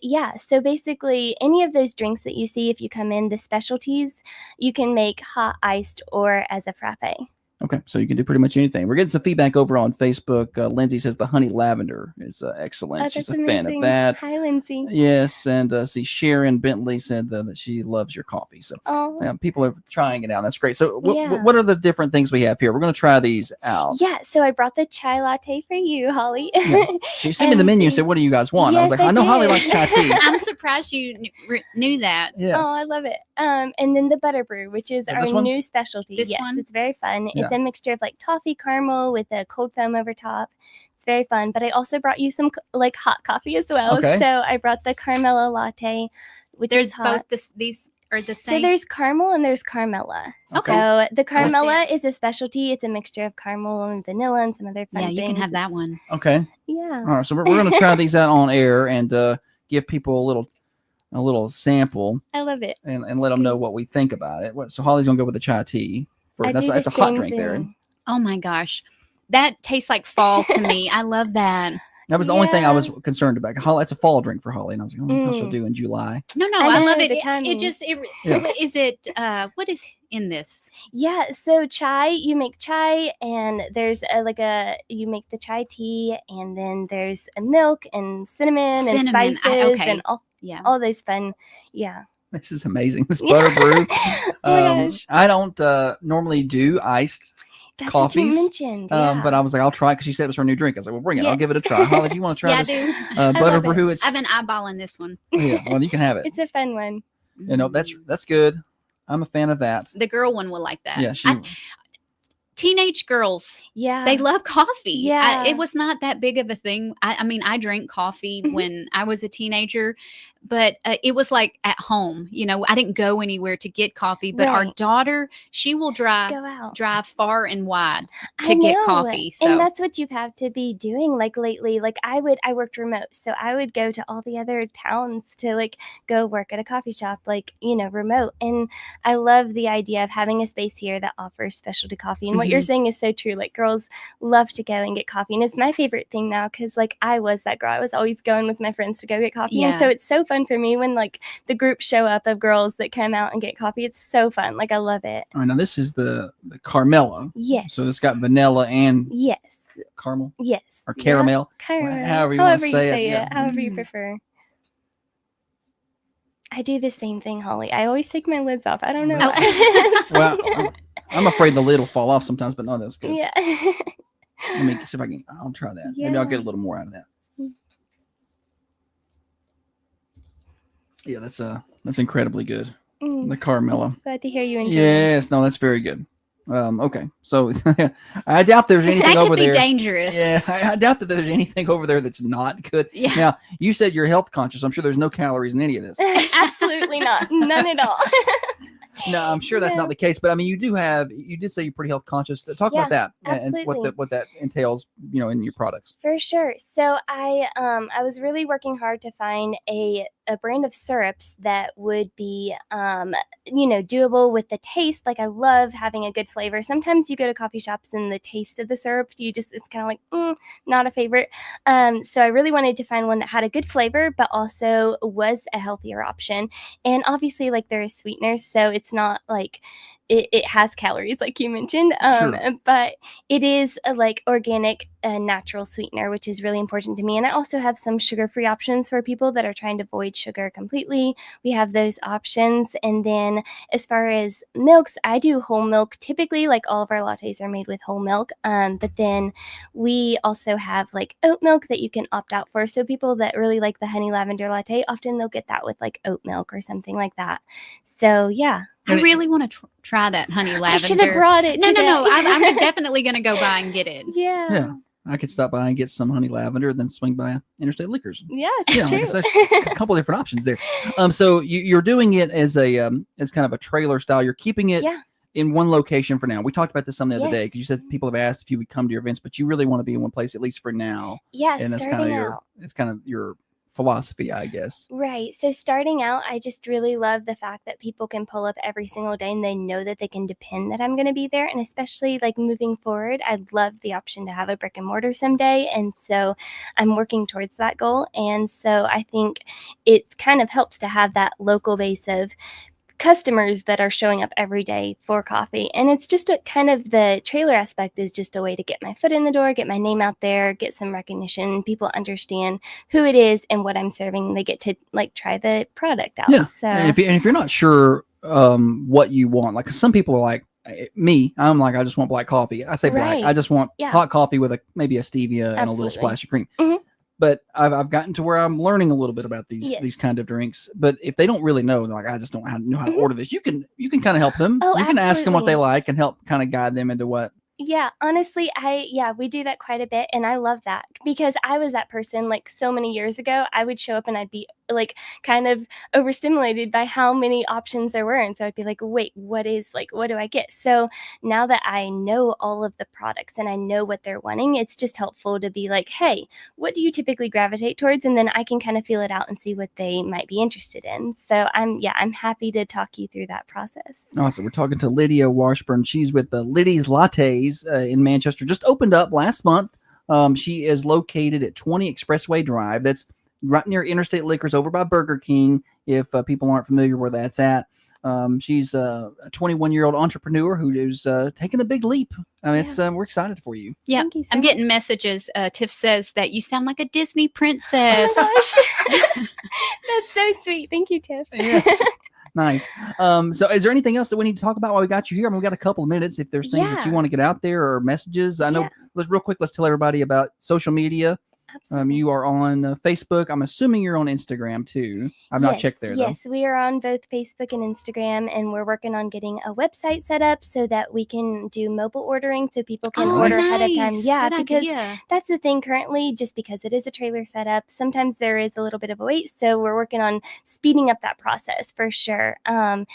yeah, so basically any of those drinks that you see, if you come in, the specialties, you can make hot, iced, or as a frappe. Okay, so you can do pretty much anything. We're getting some feedback over on Facebook. Lindsay says the honey lavender is excellent. Oh, She's a that's fan of amazing. that. Hi, Lindsay. Yes, and see, Sharon Bentley said that she loves your coffee. So people are trying it out. That's great. So what are the different things we have here? We're going to try these out. Yeah, so I brought the chai latte for you, Holly. Yeah. She sent me the menu and said, what do you guys want? I was like, I know Holly likes chai tea. I'm surprised you knew that. Yes. Oh, I love it. And then the butter brew, which is our new specialty. This yes, one? it's very fun. Yeah. It's a mixture of like toffee caramel with a cold foam over top. It's very fun. But I also brought you some like hot coffee as well. Okay. So I brought the Carmela latte, which There's is hot. both these are the So same. there's caramel and there's Carmela. Okay. So the What's Carmela is a specialty. It's a mixture of caramel and vanilla and some other fun things. you can have that one. Okay. Yeah. All right, so we're going to try these out on air and give people a little sample I love it. and let them know what we think about it. So Holly's going to go with the chai tea. I do That's the a hot same drink there. thing. Oh my gosh. That tastes like fall to me. I love that. That was the only thing I was concerned about. Holly, it's a fall drink for Holly, and I was like, how she'll do in July. No, I I love know, it. the It timing. just Yeah. is it what is in this? Yeah, so chai, you make chai, and there's you make the chai tea, and then there's a milk and cinnamon and Cinnamon, spices okay. and all those fun, yeah. This is amazing. This butter brew. Oh my gosh. I don't normally do iced. That's what you coffees. mentioned. Yeah. But I was like, I'll try it because she said it was her new drink. I was like, well, bring it. I'll give it a try. Holly, do you want to try Yeah, I this? do. I Butter love it. brew. It's I've been eyeballing this one. yeah. Well, you can have it. It's a fun one. You know, that's good. I'm a fan of that. The girl one will like that. Yeah, Teenage girls, Yeah. they love coffee. Yeah. It was not that big of a thing. I mean, I drank coffee when I was a teenager, but it was like at home. You know, I didn't go anywhere to get coffee. But our Right. daughter, she will Go out. drive far and wide I to get know, coffee. So And that's what you've had to be doing like lately. Like I worked remote, so I would go to all the other towns to like go work at a coffee shop, like, remote. And I love the idea of having a space here that offers specialty coffee. And what you're saying is so true. Like girls love to go and get coffee. And it's my favorite thing now because like I was that girl. I was always going with my friends to go get coffee. And Yeah. so it's so fun for me when like the group show up of girls that come out and get coffee. It's so fun. Like I love it. All right, now this is the Carmela. Yes. So it's got vanilla and Yes. caramel Yes. or caramel. Caramel. However you want to say it. Yeah. However you prefer. I do the same thing, Holly. I always take my lids off. I don't know. Well, I'm afraid the lid will fall off sometimes, but no, that's good. Yeah. Let me see if I can. I'll try that. Maybe I'll get a little more out of that. Yeah, that's incredibly good. The Carmela. Glad to hear you enjoy it. Yes, no, that's very good. Okay, so I doubt there's anything that over could be there. dangerous. Yeah, I doubt that there's anything over there that's not good. Yeah. Now, you said you're health conscious. I'm sure there's no calories in any of this. Absolutely not. None at all. No, I'm sure that's not the case. But I mean, you did say you're pretty health conscious. Talk about that and what that entails, in your products. For sure. So I was really working hard to find a brand of syrups that would be doable with the taste. Like I love having a good flavor. Sometimes you go to coffee shops and the taste of the syrup, it's kind of like not a favorite. So I really wanted to find one that had a good flavor but also was a healthier option. And obviously like there is sweeteners, so it's not like it has calories like you mentioned, but it is a like organic natural sweetener, which is really important to me. And I also have some sugar-free options for people that are trying to avoid sugar completely. We have those options. And then as far as milks, I do whole milk. Typically, like all of our lattes are made with whole milk. But then we also have like oat milk that you can opt out for. So people that really like the honey lavender latte, often they'll get that with like oat milk or something like that. So yeah. I really want to try that honey lavender. I should have brought it. No. today. I'm definitely going to go by and get it. Yeah. Yeah, I could stop by and get some honey lavender, then swing by Interstate Liquors. Yeah, Yeah, true. like a couple different options there. So you're doing it as as kind of a trailer style. You're keeping it in one location for now. We talked about this some the other day because you said people have asked if you would come to your events, but you really want to be in one place at least for now. Yeah, and that's starting kind of your philosophy, I guess. Right. So starting out, I just really love the fact that people can pull up every single day and they know that they can depend that I'm going to be there. And especially like moving forward, I'd love the option to have a brick and mortar someday. And so I'm working towards that goal. And so I think it kind of helps to have that local base of customers that are showing up every day for coffee. And it's just a kind of the trailer aspect is just a way to get my foot in the door, get my name out there, get some recognition. People understand who it is and what I'm serving. They get to like try the product out. Yeah. So And if you're not sure what you want, like 'cause some people are like me, I'm like, I just want black coffee. I say black. Right. I just want Yeah. hot coffee with maybe a stevia and a little Absolutely. splash of cream. Mhm. But I've gotten to where I'm learning a little bit about Yes. these kind of drinks. But if they don't really know, they're like, I just don't know how to order this. You can kind of help them. Oh, you can ask them what they absolutely. like and help kind of guide them into what. Yeah, honestly, we do that quite a bit. And I love that because I was that person like so many years ago. I would show up and I'd be like kind of overstimulated by how many options there were. And so I'd be like, wait, what do I get? So now that I know all of the products and I know what they're wanting, it's just helpful to be like, hey, what do you typically gravitate towards? And then I can kind of feel it out and see what they might be interested in. So I'm happy to talk you through that process. Awesome. We're talking to Lydia Washburn. She's with Liddy's Lattes in Manchester. Just opened up last month. She is located at 20 Expressway Drive. That's right near Interstate Liquors over by Burger King, if people aren't familiar where that's at. She's a 21-year-old entrepreneur who is taking a big leap. I mean, we're excited for you. Yeah, Thank you so I'm much. getting messages. Tiff says that you sound like a Disney princess. Oh my gosh. That's so sweet. Thank you, Tiff. Yes. Nice. So is there anything else that we need to talk about while we got you here? I mean, we got a couple of minutes. If there's things that you Yeah. want to get out there or messages, I know. Yeah. Real quick, let's tell everybody about social media. Absolutely. You are on Facebook. I'm assuming you're on Instagram too. I've not checked there though. Yes, we are on both Facebook and Instagram, and we're working on getting a website set up so that we can do mobile ordering so people can Oh, order ahead of time. nice. Yeah, Good because idea. that's the thing currently, just because it is a trailer setup, sometimes there is a little bit of a wait. So we're working on speeding up that process for sure. And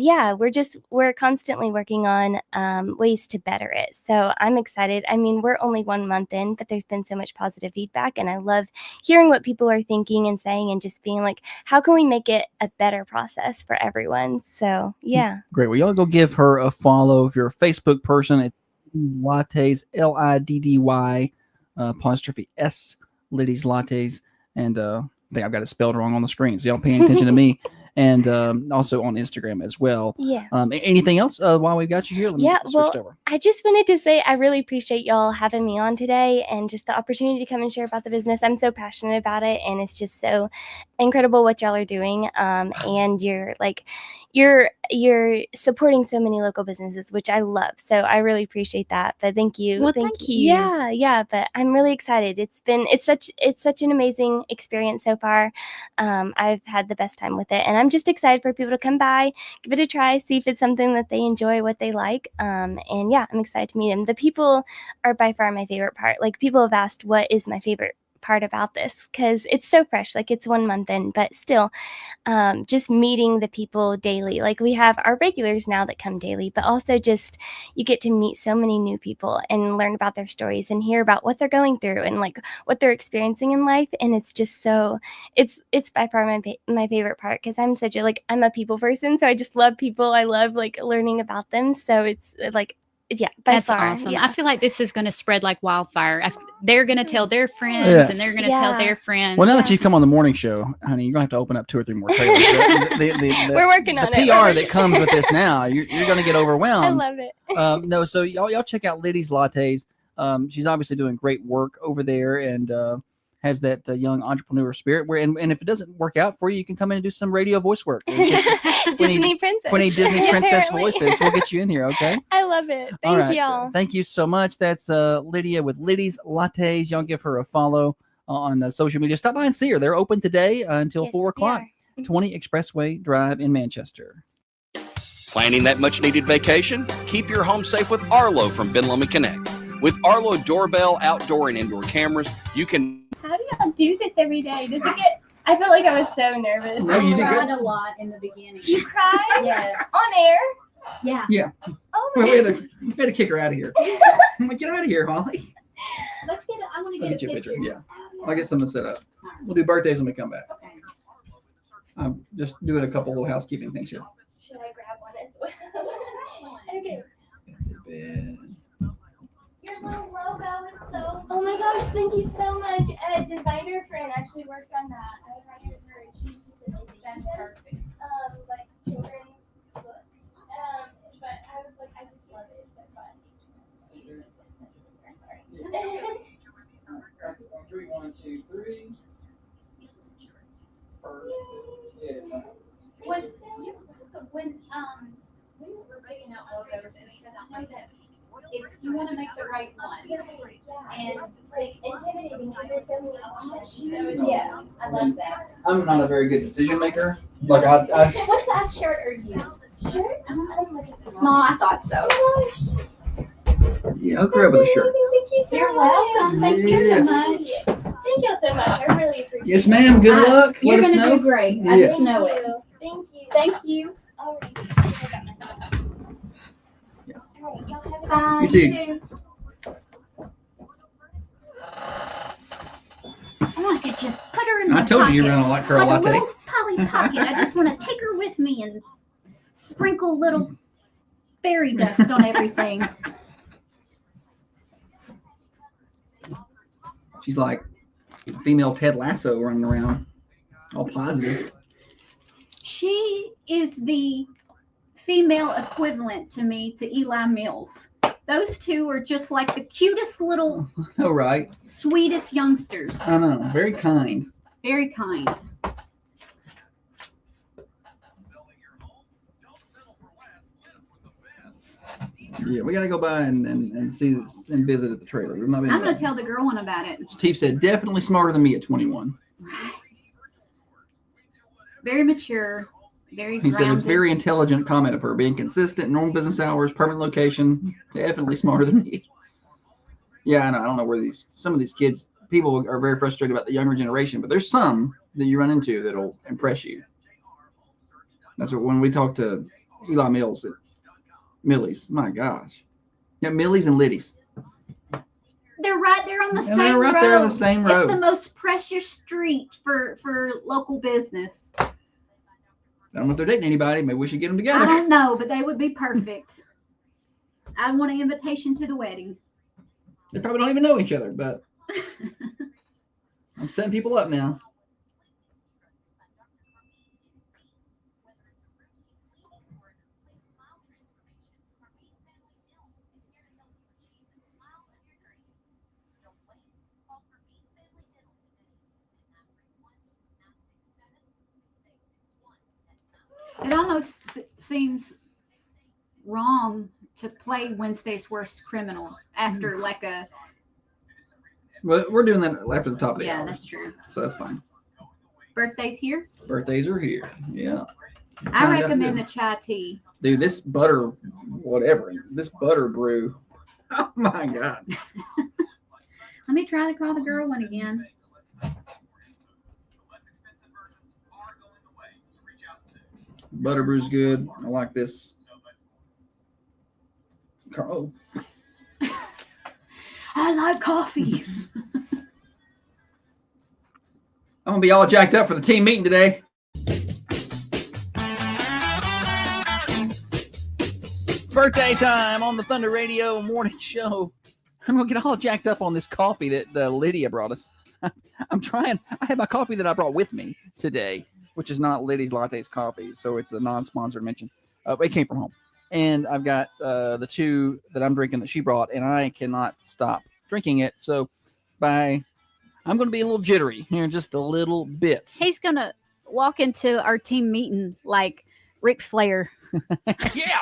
yeah, we're constantly working on ways to better it. So I'm excited. I mean, we're only 1 month in, but there's been so much positive feedback, and I love hearing what people are thinking and saying, and just being like, how can we make it a better process for everyone? So yeah. Great. Well, y'all go give her a follow. If you're a Facebook person, it's Lattes, Liddy apostrophe S, Liddy's Lattes. And I think I've got it spelled wrong on the screen. So y'all paying attention to me. And also on Instagram as well. Yeah. Anything else while we've got you here? Let me Yeah, get this switched well, over. I just wanted to say I really appreciate y'all having me on today and just the opportunity to come and share about the business. I'm so passionate about it, and it's just so incredible what y'all are doing. And you're supporting so many local businesses, which I love. So I really appreciate that. But thank you. Well, thank you. Yeah. But I'm really excited. It's such an amazing experience so far. I've had the best time with it, and I'm just excited for people to come by, give it a try, see if it's something that they enjoy, what they like. And yeah, I'm excited to meet them. The people are by far my favorite part. Like, people have asked what is my favorite part about this, because it's so fresh. Like, it's 1 month in, but still just meeting the people daily. Like, we have our regulars now that come daily, but also just you get to meet so many new people and learn about their stories and hear about what they're going through and like what they're experiencing in life. And it's just so it's by far my favorite part, because I'm a people person, so I just love people. I love like learning about them. So it's like, yeah, by That's far. awesome. Yeah. I feel like this is going to spread like wildfire. They're going to tell their friends, Yes. and they're going to tell their friends. Well, now that you've come on the morning show, honey, you're going to have to open up 2 or 3 more trailers. We're working on the it. PR that comes with this now, you're going to get I overwhelmed. love it. No, so y'all check out Liddy's Lattes. She's obviously doing great work over there, and has that young entrepreneur spirit. And if it doesn't work out for you, you can come in and do some radio voice work. Disney princess. 20 Disney princess Apparently. voices. We'll get you in here, okay? I love it. All Thank right. y'all. Thank you so much. That's Lydia with Liddy's Lattes. Y'all give her a follow on social media. Stop by and see her. They're open today until 4 o'clock. 20 Expressway Drive in Manchester. Planning that much needed vacation? Keep your home safe with Arlo from Ben Lomond Connect. With Arlo doorbell, outdoor, and indoor cammers, you can. How do y'all do this every day? Does it get? I felt like I was so nervous. No, you did good. a lot in the beginning. You cried? Yes. On air? Yeah. Yeah. Oh We my had to kick her out of here. I'm like, get out of here, Holly. Let's get I want to I'll get you a picture. Yeah. I'll get something set up. We'll do birthdays when we come back. Just doing a couple little housekeeping things here. Should I grab one as well? Okay. Your little logo is so. Oh my gosh! Thank you so much. A designer friend actually worked on that. I hired her. She's just amazing. That's perfect. Like children's books. But I was like, I just love it. It's so fun. Sorry. 3, 1, 2, 3. Perfect. Yes. When we were making out logos and stuff, I know that you want to make the right one. And like intimidating because there's so many options. Yeah, I love that. I'm not a very good decision maker. Like I What size shirt are you? Shirt? Small, I thought so. Oh gosh. yeah, hook her up with a shirt. Thank you so You're much. welcome. Thank you Yes. so much. Thank you so much. I really appreciate it. Yes, ma'am. Good luck. You're Let us going to know. do great. I Yes. just know it. Thank you. Thank you. All right. All right. Y'all have a Bye. You too. Oh, I could just put her in my I told you you pocket. were gonna like her a Like latte. a little Polly Pocket. I just want to take her with me and sprinkle little fairy dust on everything. She's like female Ted Lasso running around, all positive. She is the female equivalent to me to Eli Mills. Those two are just like the cutest little, Oh, right. sweetest youngsters. I know. Very kind. Very kind. Yeah, we got to go by and see and visit at the trailer. We've not been I'm going there. to tell the girl one about it. Steve said definitely smarter than me at 21. Very mature, very He said it's grounded. very intelligent comment of her, being consistent, normal business hours, permanent location. Definitely smarter than me. Yeah, I know. I don't know where some of these kids, people are very frustrated about the younger generation, but there's some that you run into that'll impress you. That's what when we talk to Eli Mills at Millie's. My gosh. Yeah, Millie's and Liddy's. They're right there on the And same they're right road. there on the same road. It's the most precious street for local business. I don't know if they're dating anybody. Maybe we should get them I together. don't know, but they would be perfect. I want an invitation to the wedding. They probably don't even know each other, but I'm setting people up now. It almost seems wrong to play Wednesday's Worst Criminals after like a. Well, we're doing that after the top of the Yeah, hour. that's true. So that's fine. Birthdays here. Birthdays are here. Yeah. I Find out recommend who. the chai tea. Dude, this butter, whatever, this butter brew. Oh my God. Let me try to call the girl one again. Butter brew's good. I like this. Oh, I like coffee. I'm gonna be all jacked up for the team meeting today. Birthday time on the Thunder Radio morning show. I'm gonna get all jacked up on this coffee that Lydia brought us. I'm trying. I have my coffee that I brought with me today, which is not Liddy's Lattes coffee, so it's a non-sponsored mention. It came from home, and I've got the two that I'm drinking that she brought, and I cannot stop drinking it. So, I'm going to be a little jittery here in just a little bit. He's gonna walk into our team meeting like Ric Flair. Yeah.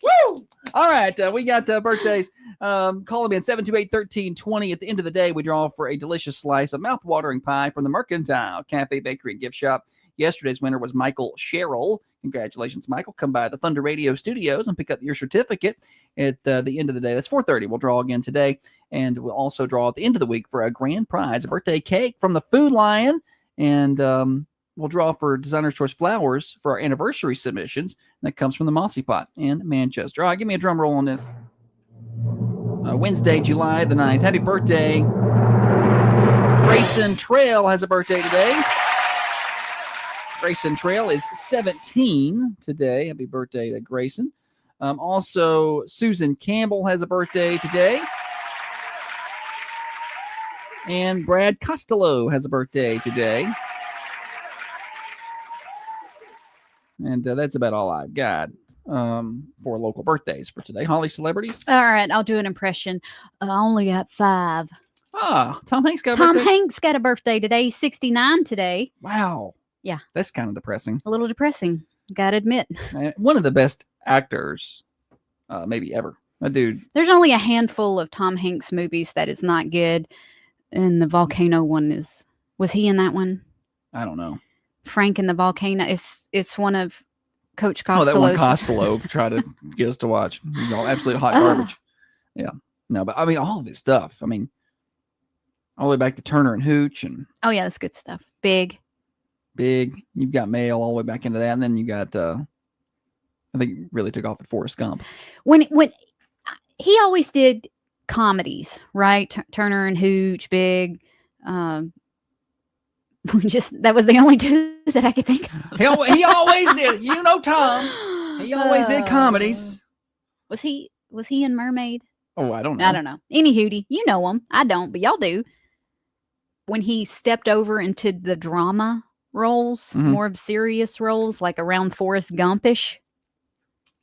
Woo! All right, we got birthdays. Call them in 728-1320. At the end of the day, we draw for a delicious slice of mouth-watering pie from the Mercantile Cafe, Bakery, and Gift Shop. Yesterday's winner was Michael Sherrill. Congratulations, Michael. Come by the Thunder Radio studios and pick up your certificate at the end of the day. That's 4:30. We'll draw again today, and we'll also draw at the end of the week for a grand prize, a birthday cake from the Food Lion, and we'll draw for Designer's Choice Flowers for our anniversary submissions. And that comes from the Mossy Pot in Manchester. All right, give me a drum roll on this. Wednesday, July the 9th. Happy birthday. Grayson Trail has a birthday today. Grayson Trail is 17 today. Happy birthday to Grayson. Also, Susan Campbell has a birthday today. And Brad Costello has a birthday today. And that's about all I've got for local birthdays for today. Holly, celebrities? All right, I'll do an impression. I only got 5. Ah, Tom Hanks got a Tom birthday? Hanks got a birthday today. He's 69 today. Wow. Yeah. That's kind of depressing. A little depressing. Gotta admit. One of the best actors maybe ever. That dude. There's only a handful of Tom Hanks movies that is not good. And the volcano one was he in that one? I don't know. Frank and the Volcano. It's one of Coach Oh, Costello's. that one Costello tried to get us to watch. You know, absolute hot garbage. Yeah. No, but I mean, all of his stuff. I mean, all the way back to Turner and Hooch and Oh, yeah, that's good stuff. Big. You've got Mail all the way back into that. And then you got, I think he really took off at Forrest Gump. When he always did comedies, right? Turner and Hooch, Big. That was the only two that I could think of. He always did. You know, Tom. He always did comedies. Was he in Mermaid? Oh, I don't know. I don't know. Any hootie. You know him. I don't, but y'all do. When he stepped over into the drama roles, more of serious roles, like around Forrest Gumpish.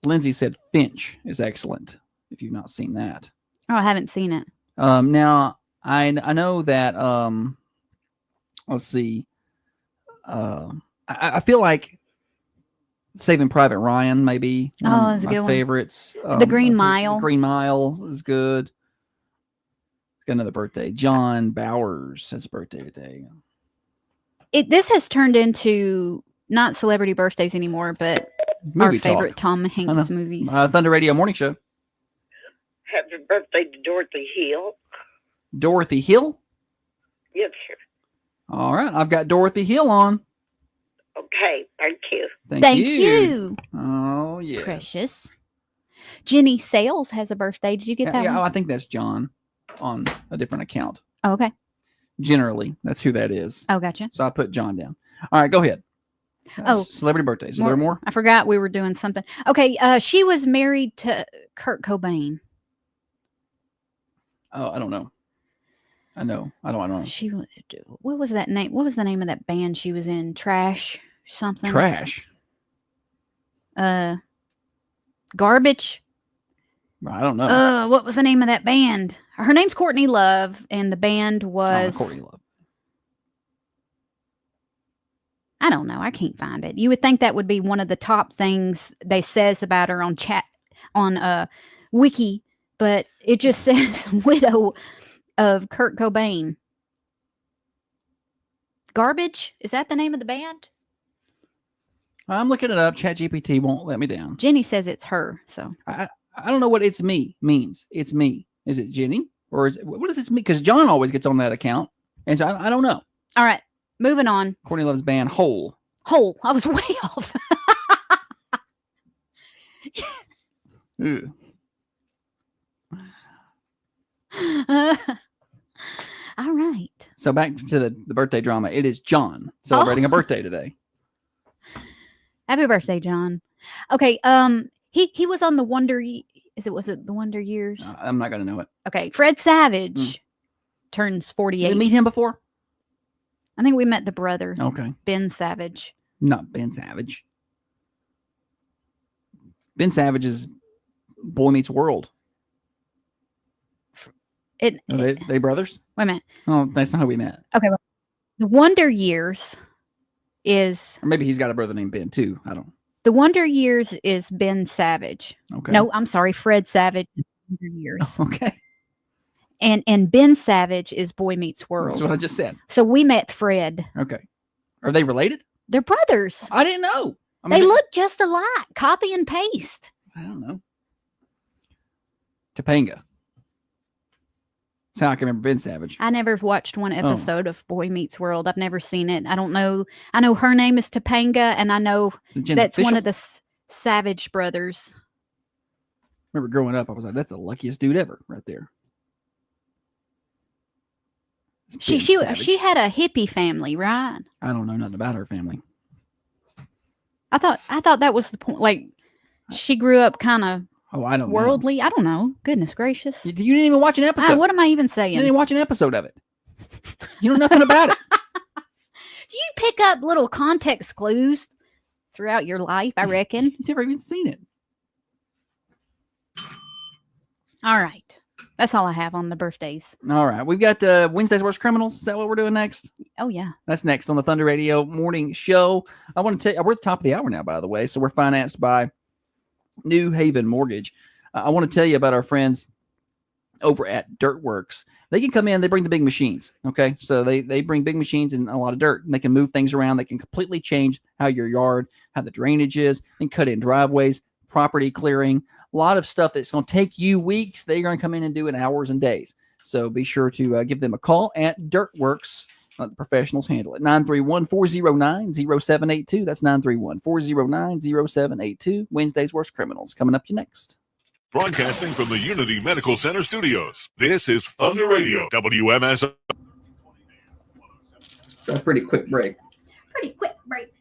Lindsay said Finch is excellent. If you've not seen that. Oh, I haven't seen it. Now I know that let's see. I feel like Saving Private Ryan, maybe. Oh, One that's of a good my one. favorites. The Green Mile. Green Mile is good. Got another birthday. John Bowers has a birthday today. This has turned into not celebrity birthdays anymore, but our Movie talk. favorite Tom Hanks movies. Thunder Radio Morning Show. Happy birthday to Dorothy Hill. Dorothy Hill. Yes, sir. All right, I've got Dorothy Hill on. Okay, thank you. Thank you. Oh, yes. Precious. Jenny Sales has a birthday. Did you get that Yeah, one? I think that's John on a different account. Oh, okay. Generally, that's who that is. Oh, gotcha. So I put John down. All right, go ahead. Celebrity birthdays. Are there more? I forgot we were doing something. Okay, she was married to Kurt Cobain. Oh, I don't know. I know. I don't know. She, what was that name? What was the name of that band she was in? Trash something. Trash. Garbage. I don't know. What was the name of that band? Her name's Courtney Love, and the band was Courtney Love. I don't know. I can't find it. You would think that would be one of the top things they says about her on Wiki, but it just says widow of Kurt Cobain. Garbage? Is that the name of the band? I'm looking it up. ChatGPT won't let me down. Jenny says it's her. So I don't know what "it's me" means. It's me. Is it Jenny or is it, what does it mean? Because John always gets on that account, and so I don't know. All right, moving on. Courtney Love's band Hole. Hole. I was way off. Ew. All right. So back to the birthday drama. It is John celebrating a birthday today. Happy birthday, John. Okay. He was on the Wonder. Was it the Wonder Years? I'm not gonna know it. Okay. Fred Savage turns 48. Did you meet him before? I think we met the brother. Okay. Ben Savage. Not Ben Savage. Ben Savage is Boy Meets World. Are they brothers? Wait a minute. Oh, that's not how we met. Okay. Well, the Wonder Years is. Or maybe he's got a brother named Ben too. I don't. The Wonder Years is Ben Savage. Okay. No, I'm sorry. Fred Savage is Wonder Years. Okay. And Ben Savage is Boy Meets World. That's what I just said. So we met Fred. Okay. Are they related? They're brothers. I didn't know. I mean, they look just alike. Copy and paste. I don't know. Topanga. That's how I can remember Ben Savage. I never watched one episode of Boy Meets World. I've never seen it. I don't know. I know her name is Topanga, and I know that's one of the Savage brothers. Remember growing up, I was like, that's the luckiest dude ever right there. She had a hippie family, right? I don't know nothing about her family. I thought that was the point. Like, she grew up kind of I don't worldly. I don't know. Goodness gracious. You didn't even watch an episode. What am I even saying? You didn't even watch an episode of it. You know nothing about it. Do you pick up little context clues throughout your life, I reckon? You've never even seen it. All right. That's all I have on the birthdays. All right. We've got Wednesday's Worst Criminals. Is that what we're doing next? Oh, yeah. That's next on the Thunder Radio Morning Show. I want to tell you, we're at the top of the hour now, by the way. So we're financed by New Haven Mortgage. I want to tell you about our friends over at Dirtworks. They can come in, they bring the big machines. Okay. So they bring big machines and a lot of dirt, and they can move things around. They can completely change how your yard, how the drainage is, and cut in driveways, property clearing, a lot of stuff that's going to take you weeks. They're going to come in and do in hours and days. So be sure to give them a call at Dirtworks. Let the professionals handle it. 931-409-0782. That's 931-409-0782. Wednesday's Worst Criminals coming up next. Broadcasting from the Unity Medical Center studios. This is Thunder Radio, WMS. It's a pretty quick break. Pretty quick break.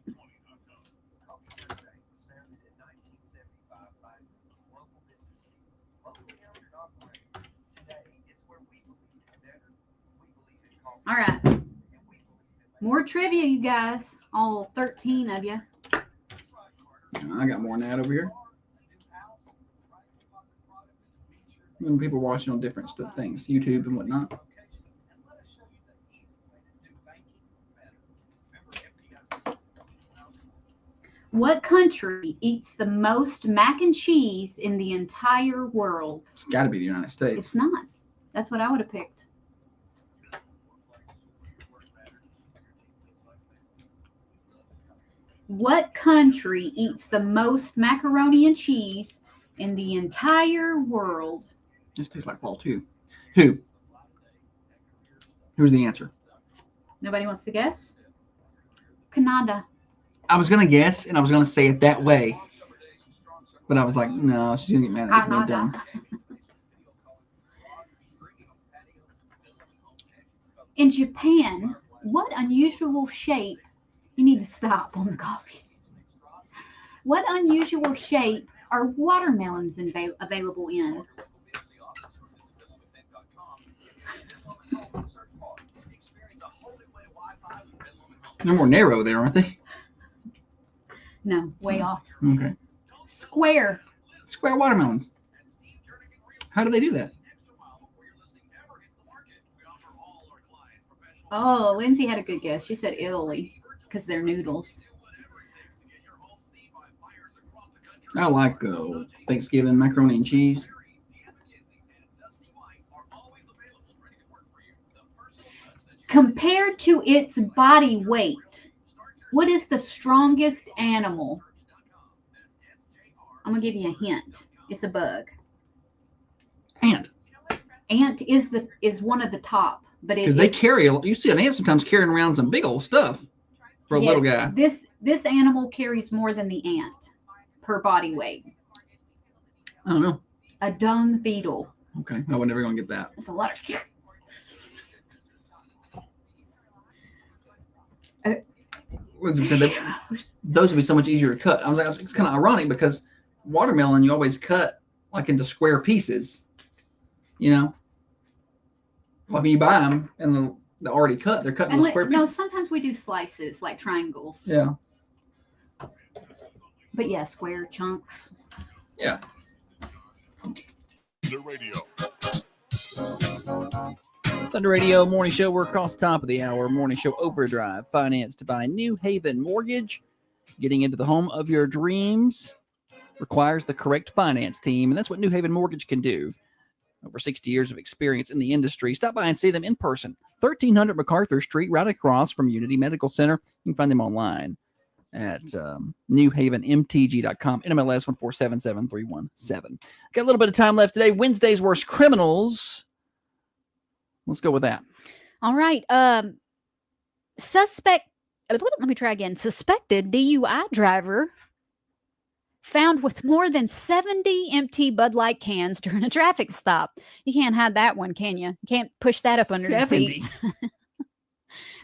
All right. More trivia, you guys. All 13 of you. I got more than that over here. When people watching on different things, YouTube and whatnot. What country eats the most mac and cheese in the entire world? It's got to be the United States. It's not. That's what I would have picked. What country eats the most macaroni and cheese in the entire world? This tastes like fall too. Who? Who's the answer? Nobody wants to guess? Canada. I was gonna guess, and I was gonna say it that way, but I was like, no, she's gonna get mad at me. No, dumb. In Japan, what unusual shape? You need to stop on the coffee. What unusual shape are watermelons available in? They're more narrow there, aren't they? No, way off. Okay. Square. Square watermelons. How do they do that? Oh, Lindsay had a good guess. She said Italy because they're noodles. I like Thanksgiving macaroni and cheese. Compared to its body weight, what is the strongest animal? I'm gonna give you a hint. It's a bug. Ant. Ant is one of the top, but because they carry. You see an ant sometimes carrying around some big old stuff for a little guy. This animal carries more than the ant per body weight. I don't know. A dung beetle. Okay, I was never gonna get that. It's a lot of. Those would be so much easier to cut. I was like, it's kind of ironic because watermelon you always cut like into square pieces, you know. Like when you buy them and they're already cut, they're cut into square pieces. No, sometimes we do slices like triangles. Yeah. But yeah, square chunks. Yeah. The radio. Thunder Radio Morning Show. We're across the top of the hour. Morning Show Overdrive. Financed by New Haven Mortgage. Getting into the home of your dreams requires the correct finance team, and that's what New Haven Mortgage can do. Over 60 years of experience in the industry. Stop by and see them in person. 1300 MacArthur Street, right across from Unity Medical Center. You can find them online at newhavenmtg.com. NMLS 1477317. Got a little bit of time left today. Wednesday's Worst Criminals. Let's go with that. All right. Suspected DUI driver found with more than 70 empty Bud Light cans during a traffic stop. You can't hide that one, can you? You can't push that up under the seat.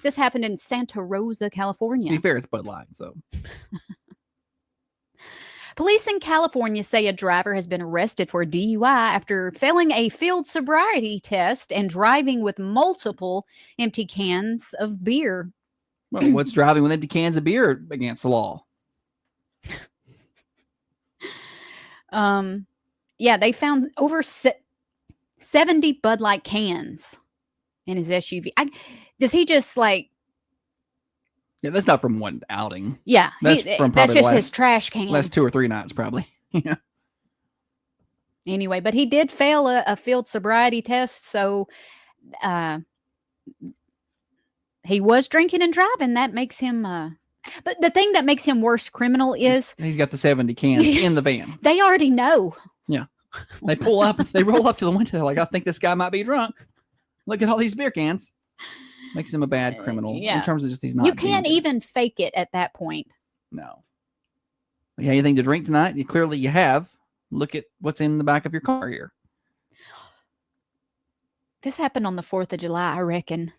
This happened in Santa Rosa, California. To be fair, it's Bud Light, so. Police in California say a driver has been arrested for DUI after failing a field sobriety test and driving with multiple empty cans of beer. Well, what's driving with empty cans of beer against the law? Yeah, they found over 70 Bud Light cans in his SUV. Does he just like? Yeah, that's not from one outing. Yeah, that's just his trash can. Last 2 or 3 nights, probably. Yeah. Anyway, but he did fail a field sobriety test, so he was drinking and driving. That makes him. But the thing that makes him worse criminal is he's got the 70 cans in the van. They already know. Yeah, they pull up, they roll up to the window like, I think this guy might be drunk. Look at all these beer cans. Makes him a bad criminal. Yeah. In terms of just he's not. You can't even fake it at that point. No. You have anything to drink tonight? Clearly you have. Look at what's in the back of your car here. This happened on the 4th of July, I reckon.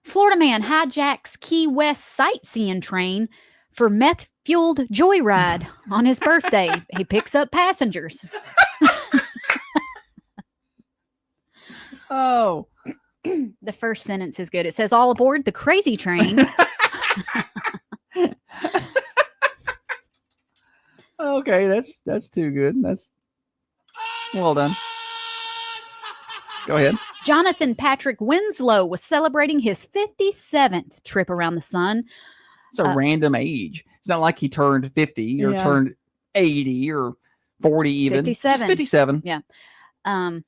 Florida man hijacks Key West sightseeing train for meth-fueled joyride on his birthday. He picks up passengers. Oh. The first sentence is good. It says, all aboard the crazy train. Okay, that's too good. That's well done. Go ahead. Jonathan Patrick Winslow was celebrating his 57th trip around the sun. It's a random age. It's not like he turned 50 or Yeah. turned 80 or 40 even. 57. Just 57. Yeah. On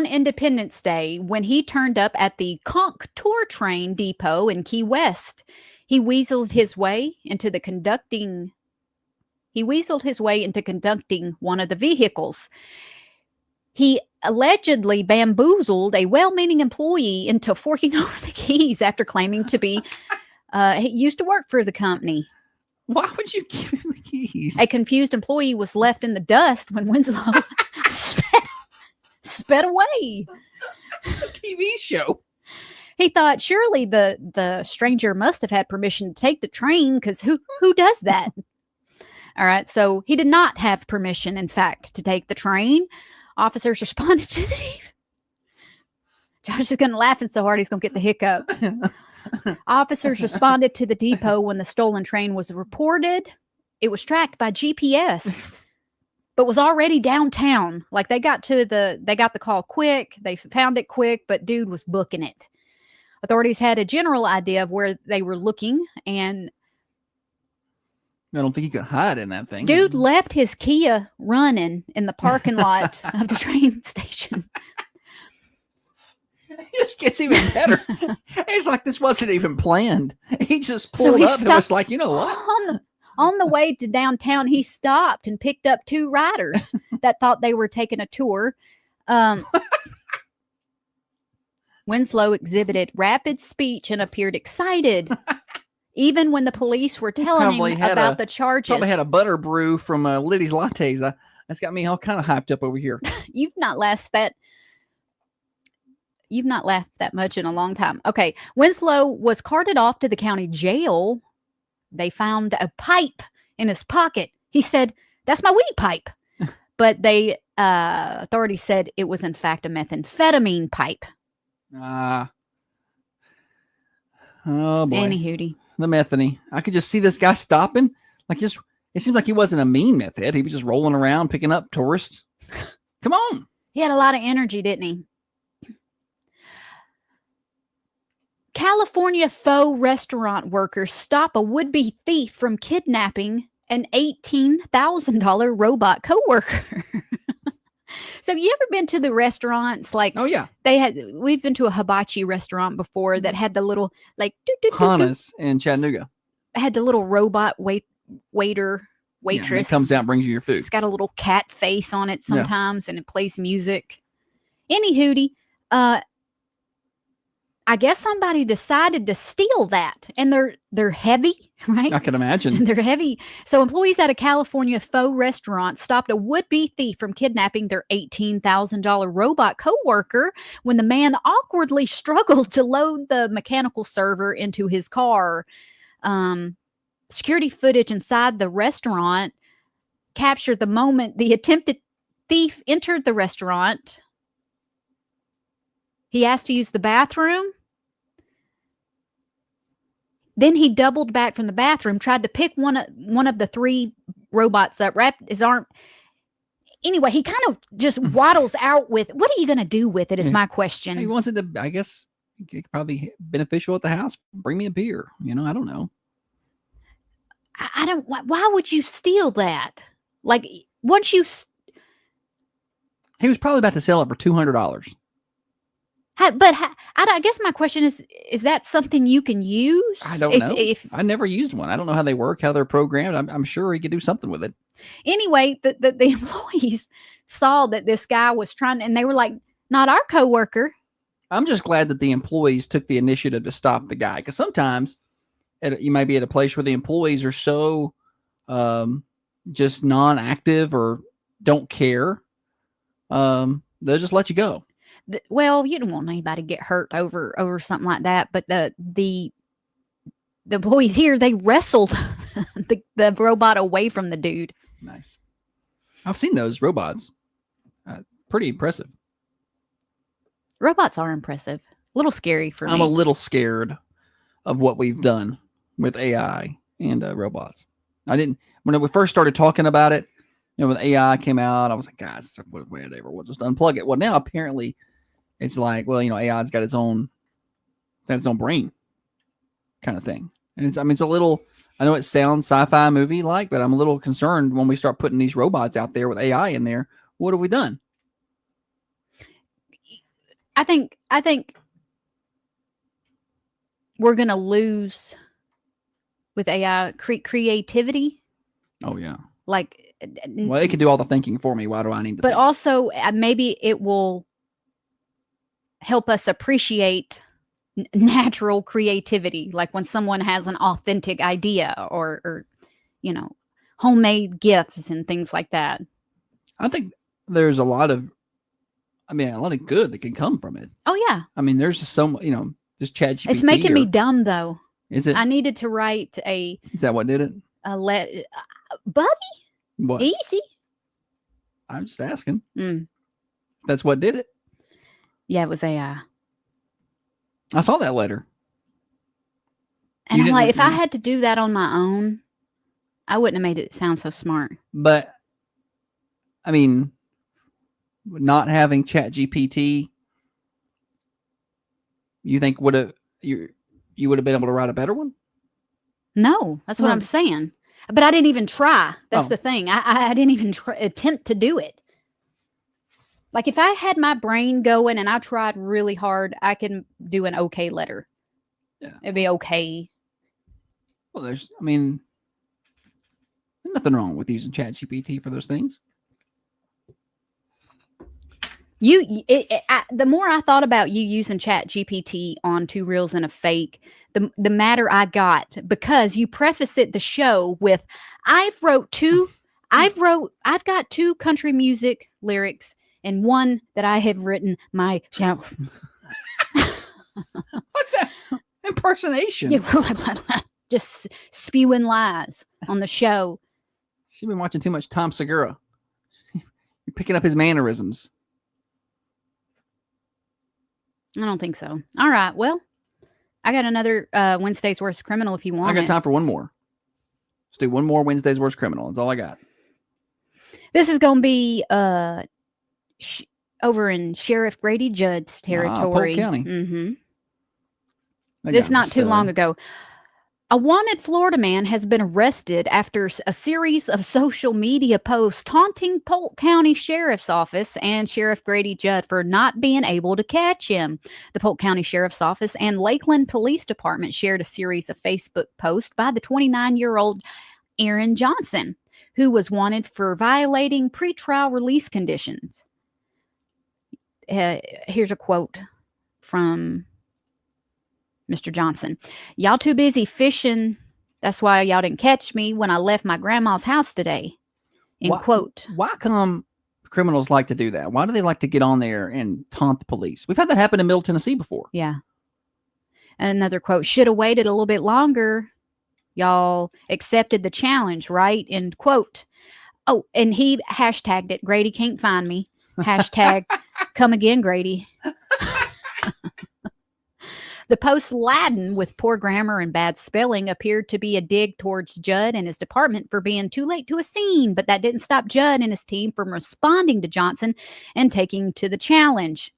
Independence Day, when he turned up at the Conch Tour Train Depot in Key West, he weaseled his way into conducting one of the vehicles. He allegedly bamboozled a well-meaning employee into forking over the keys after claiming to be he used to work for the company. Why would you give him the keys? A confused employee was left in the dust when Winslow sped away. It's a TV show. He thought surely the stranger must have had permission to take the train, because who does that? All right, so he did not have permission, in fact, to take the train. Officers responded to the thief. Josh is going to laughing so hard he's going to get the hiccups. Officers responded to the depot when the stolen train was reported. It was tracked by GPS, but was already downtown. Like they got the call quick. They found it quick, but dude was booking it. Authorities had a general idea of where they were looking, and I don't think you could hide in that thing. dude left his Kia running in the parking lot of the train station. It just gets even better. It's like this wasn't even planned. He just So pulled he up and was stopped- like, you know what? On the way to downtown, he stopped and picked up two riders that thought they were taking a tour. Winslow exhibited rapid speech and appeared excited, even when the police were telling him about the charges. Probably had a butter brew from Liddy's Lattes. That's got me all kind of hyped up over here. You've not laughed that much in a long time. Okay. Winslow was carted off to the county jail. They found a pipe in his pocket. He said, "That's my weed pipe." But authorities said it was in fact a methamphetamine pipe. Oh boy. Anywho. The methany. I could just see this guy stopping. It seems like he wasn't a mean meth head. He was just rolling around picking up tourists. Come on. He had a lot of energy, didn't he? California faux restaurant workers stop a would-be thief from kidnapping an $18,000 robot coworker. So you ever been to the restaurants? Like, oh yeah, we've been to a hibachi restaurant before that had the little Hana's in Chattanooga. Had the little robot waitress. Yeah, it comes out and brings you your food. It's got a little cat face on it sometimes, and it plays music. Anywho, I guess somebody decided to steal that, and they're heavy, right? I can imagine. They're heavy. So employees at a California faux restaurant stopped a would-be thief from kidnapping their $18,000 robot coworker when the man awkwardly struggled to load the mechanical server into his car. Security footage inside the restaurant captured the moment the attempted thief entered the restaurant. He asked to use the bathroom. Then he doubled back from the bathroom, tried to pick one of the three robots up, wrapped his arm. Anyway, he kind of just waddles out with, what are you going to do with it is my question. He wants it to, I guess, it could probably be beneficial at the house. Bring me a beer. I don't know. I don't, why would you steal that? Like, once you... He was probably about to sell it for $200. I guess my question is that something you can use? I don't know. I never used one. I don't know how they work, how they're programmed. I'm sure he could do something with it. Anyway, the employees saw that this guy was trying, and they were like, not our coworker. I'm just glad that the employees took the initiative to stop the guy, because sometimes you might be at a place where the employees are so just non-active or don't care. They'll just let you go. Well, you don't want anybody to get hurt over something like that. But the employees here, they wrestled the robot away from the dude. Nice. I've seen those robots. Pretty impressive. Robots are impressive. A little scary for me. I'm a little scared of what we've done with AI and robots. When we first started talking about it, when AI came out, I was like, guys, whatever, we'll just unplug it. Well, now apparently it's like, AI's got its own brain. kind of thing. And it's a little, I know it sounds sci-fi movie like, but I'm a little concerned when we start putting these robots out there with AI in there. What have we done? I think we're going to lose with AI creativity. Oh yeah. Like, well, it can do all the thinking for me. Why do I need to? But think? also maybe it will help us appreciate natural creativity. Like when someone has an authentic idea or, you know, homemade gifts and things like that. I think there's a lot of good that can come from it. Oh yeah. I mean, there's just so much, you know, just ChatGPT. It's making me dumb though. Is it? I needed to write Is that what did it? Buddy? What? Easy. I'm just asking. That's what did it? Yeah, it was AI. I saw that letter. And I'm like, if I had to do that on my own, I wouldn't have made it sound so smart. But I mean, not having ChatGPT, you think you would have been able to write a better one? No, that's what I'm saying. But I didn't even try. That's Oh. the thing. I didn't even attempt to do it. Like if I had my brain going and I tried really hard, I can do an okay letter. Yeah. It'd be okay. Well, there's nothing wrong with using ChatGPT for those things. The more I thought about you using Chat-GPT on Two Reels and a Fake, the madder I got, because you preface the show with, I've got 2 country music lyrics and one that I have written myself. What's that impersonation? Just spewing lies on the show. She's been watching too much Tom Segura. You're picking up his mannerisms. I don't think so. All right. Well, I got another Wednesday's Worst Criminal if you want. I got it. time for one more. Let's do one more Wednesday's Worst Criminal. That's all I got. This is going to be over in Sheriff Grady Judd's territory. Polk County. Mm-hmm. That This guy's not a too stud. long ago. A wanted Florida man has been arrested after a series of social media posts taunting Polk County Sheriff's Office and Sheriff Grady Judd for not being able to catch him. The Polk County Sheriff's Office and Lakeland Police Department shared a series of Facebook posts by the 29-year-old Aaron Johnson, who was wanted for violating pretrial release conditions. Here's a quote from Mr. Johnson. Y'all too busy fishing. That's why y'all didn't catch me when I left my grandma's house today. End quote. Why come criminals like to do that? Why do they like to get on there and taunt the police? We've had that happen in Middle Tennessee before. Yeah. Another quote. Should have waited a little bit longer. Y'all accepted the challenge, right? End quote. Oh, and he hashtagged it. Grady can't find me. Hashtag come again, Grady. The post, laden with poor grammar and bad spelling, appeared to be a dig towards Judd and his department for being too late to a scene, but that didn't stop Judd and his team from responding to Johnson and taking to the challenge.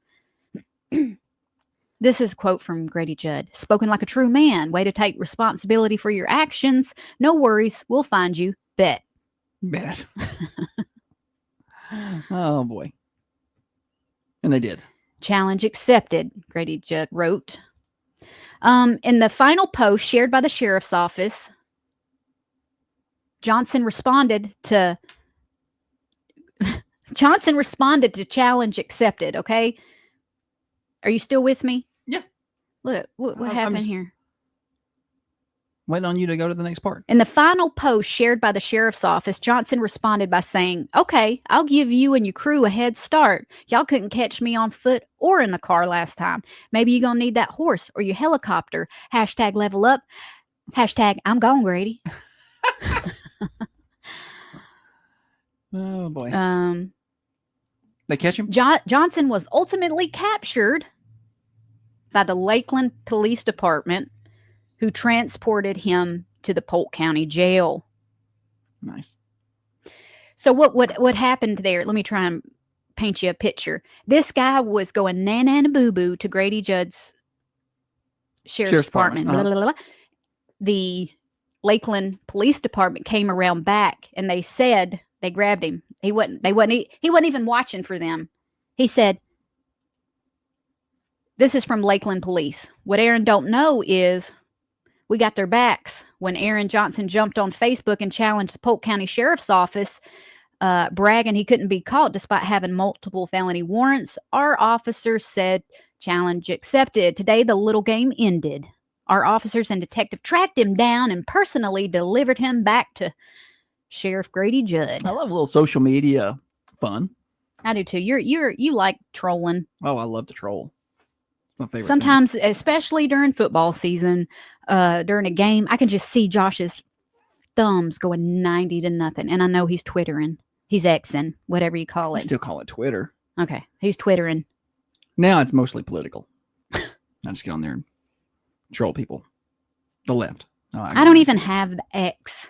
This is a quote from Grady Judd. Spoken like a true man. Way to take responsibility for your actions. No worries. We'll find you. Bet. Bet. Oh, boy. And they did. Challenge accepted, Grady Judd wrote. In the final post shared by the sheriff's office, Johnson responded to challenge accepted. Okay. Are you still with me? Yeah. Look, what happened here? Waiting on you to go to the next part. In the final post shared by the sheriff's office, Johnson responded by saying, okay, I'll give you and your crew a head start. Y'all couldn't catch me on foot or in the car last time. Maybe you're going to need that horse or your helicopter. Hashtag level up. Hashtag I'm gone, Grady. Oh, boy. They catch him? Johnson was ultimately captured by the Lakeland Police Department, who transported him to the Polk County Jail. Nice. So what happened there? Let me try and paint you a picture. This guy was going nana and boo boo to Grady Judd's sheriff's department, Uh-huh. blah, blah, blah, blah. the Lakeland Police Department came around back and they said they grabbed him. He wasn't even watching for them. He said, this is from Lakeland Police. What Aaron don't know is we got their backs. When Aaron Johnson jumped on Facebook and challenged the Polk County Sheriff's Office, bragging he couldn't be caught despite having multiple felony warrants, our officers said challenge accepted. Today, the little game ended. Our officers and detective tracked him down and personally delivered him back to Sheriff Grady Judd. I love a little social media fun. I do too. You like trolling. Oh, I love to troll. My favorite. Sometimes, especially during football season, during a game, I can just see Josh's thumbs going 90-0, and I know he's twittering. He's Xing, whatever you call I it. still call it Twitter. Okay, he's twittering. Now it's mostly political. I just get on there and troll people. The left. No, I don't even have the X.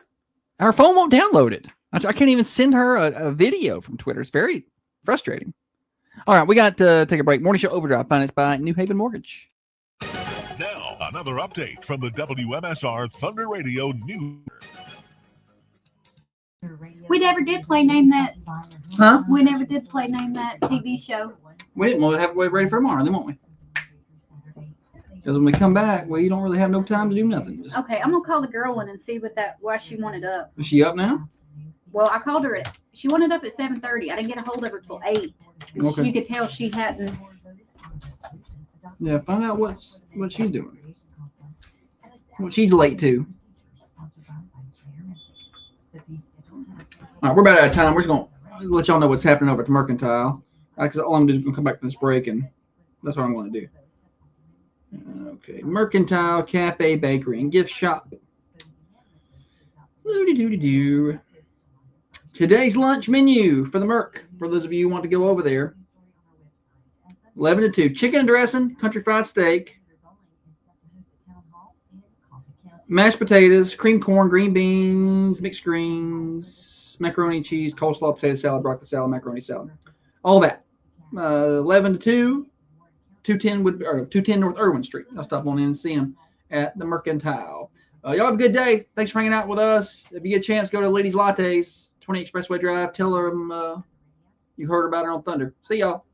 Our phone won't download it. I can't even send her a video from Twitter. It's very frustrating. All right, we got to take a break. Morning Show Overdrive, financed by New Haven Mortgage. Now, another update from the WMSR Thunder Radio News. We never did play Name That. Huh? We never did play Name That TV show. We didn't. We'll have it ready for tomorrow, then, won't we? Because when we come back, well, you don't really have no time to do nothing. Just, Okay, I'm gonna call the girl one and see why she wanted up. is she up now? Well, I called her she wanted up at 7:30. I didn't get a hold of her till 8. Okay. You could tell she hadn't. Yeah, find out what she's doing. What she's late to. All right, we're about out of time. We're just going to let y'all know what's happening over at the Mercantile. Because all I'm doing is going to come back from this break, and that's what I'm going to do. Okay, Mercantile Cafe, Bakery, and Gift Shop. Doody-doody-doo. Today's lunch menu for the Merc, for those of you who want to go over there. 11 to 2. Chicken and dressing, country fried steak, mashed potatoes, cream corn, green beans, mixed greens, macaroni and cheese, coleslaw, potato salad, broccoli salad, macaroni salad. All that. 11 to 2. 210 North Irwin Street. I'll stop on in and see them at the Mercantile. Y'all have a good day. Thanks for hanging out with us. If you get a chance, go to Ladies Lattes, 20 Expressway Drive. Tell them you heard about it on Thunder. See y'all.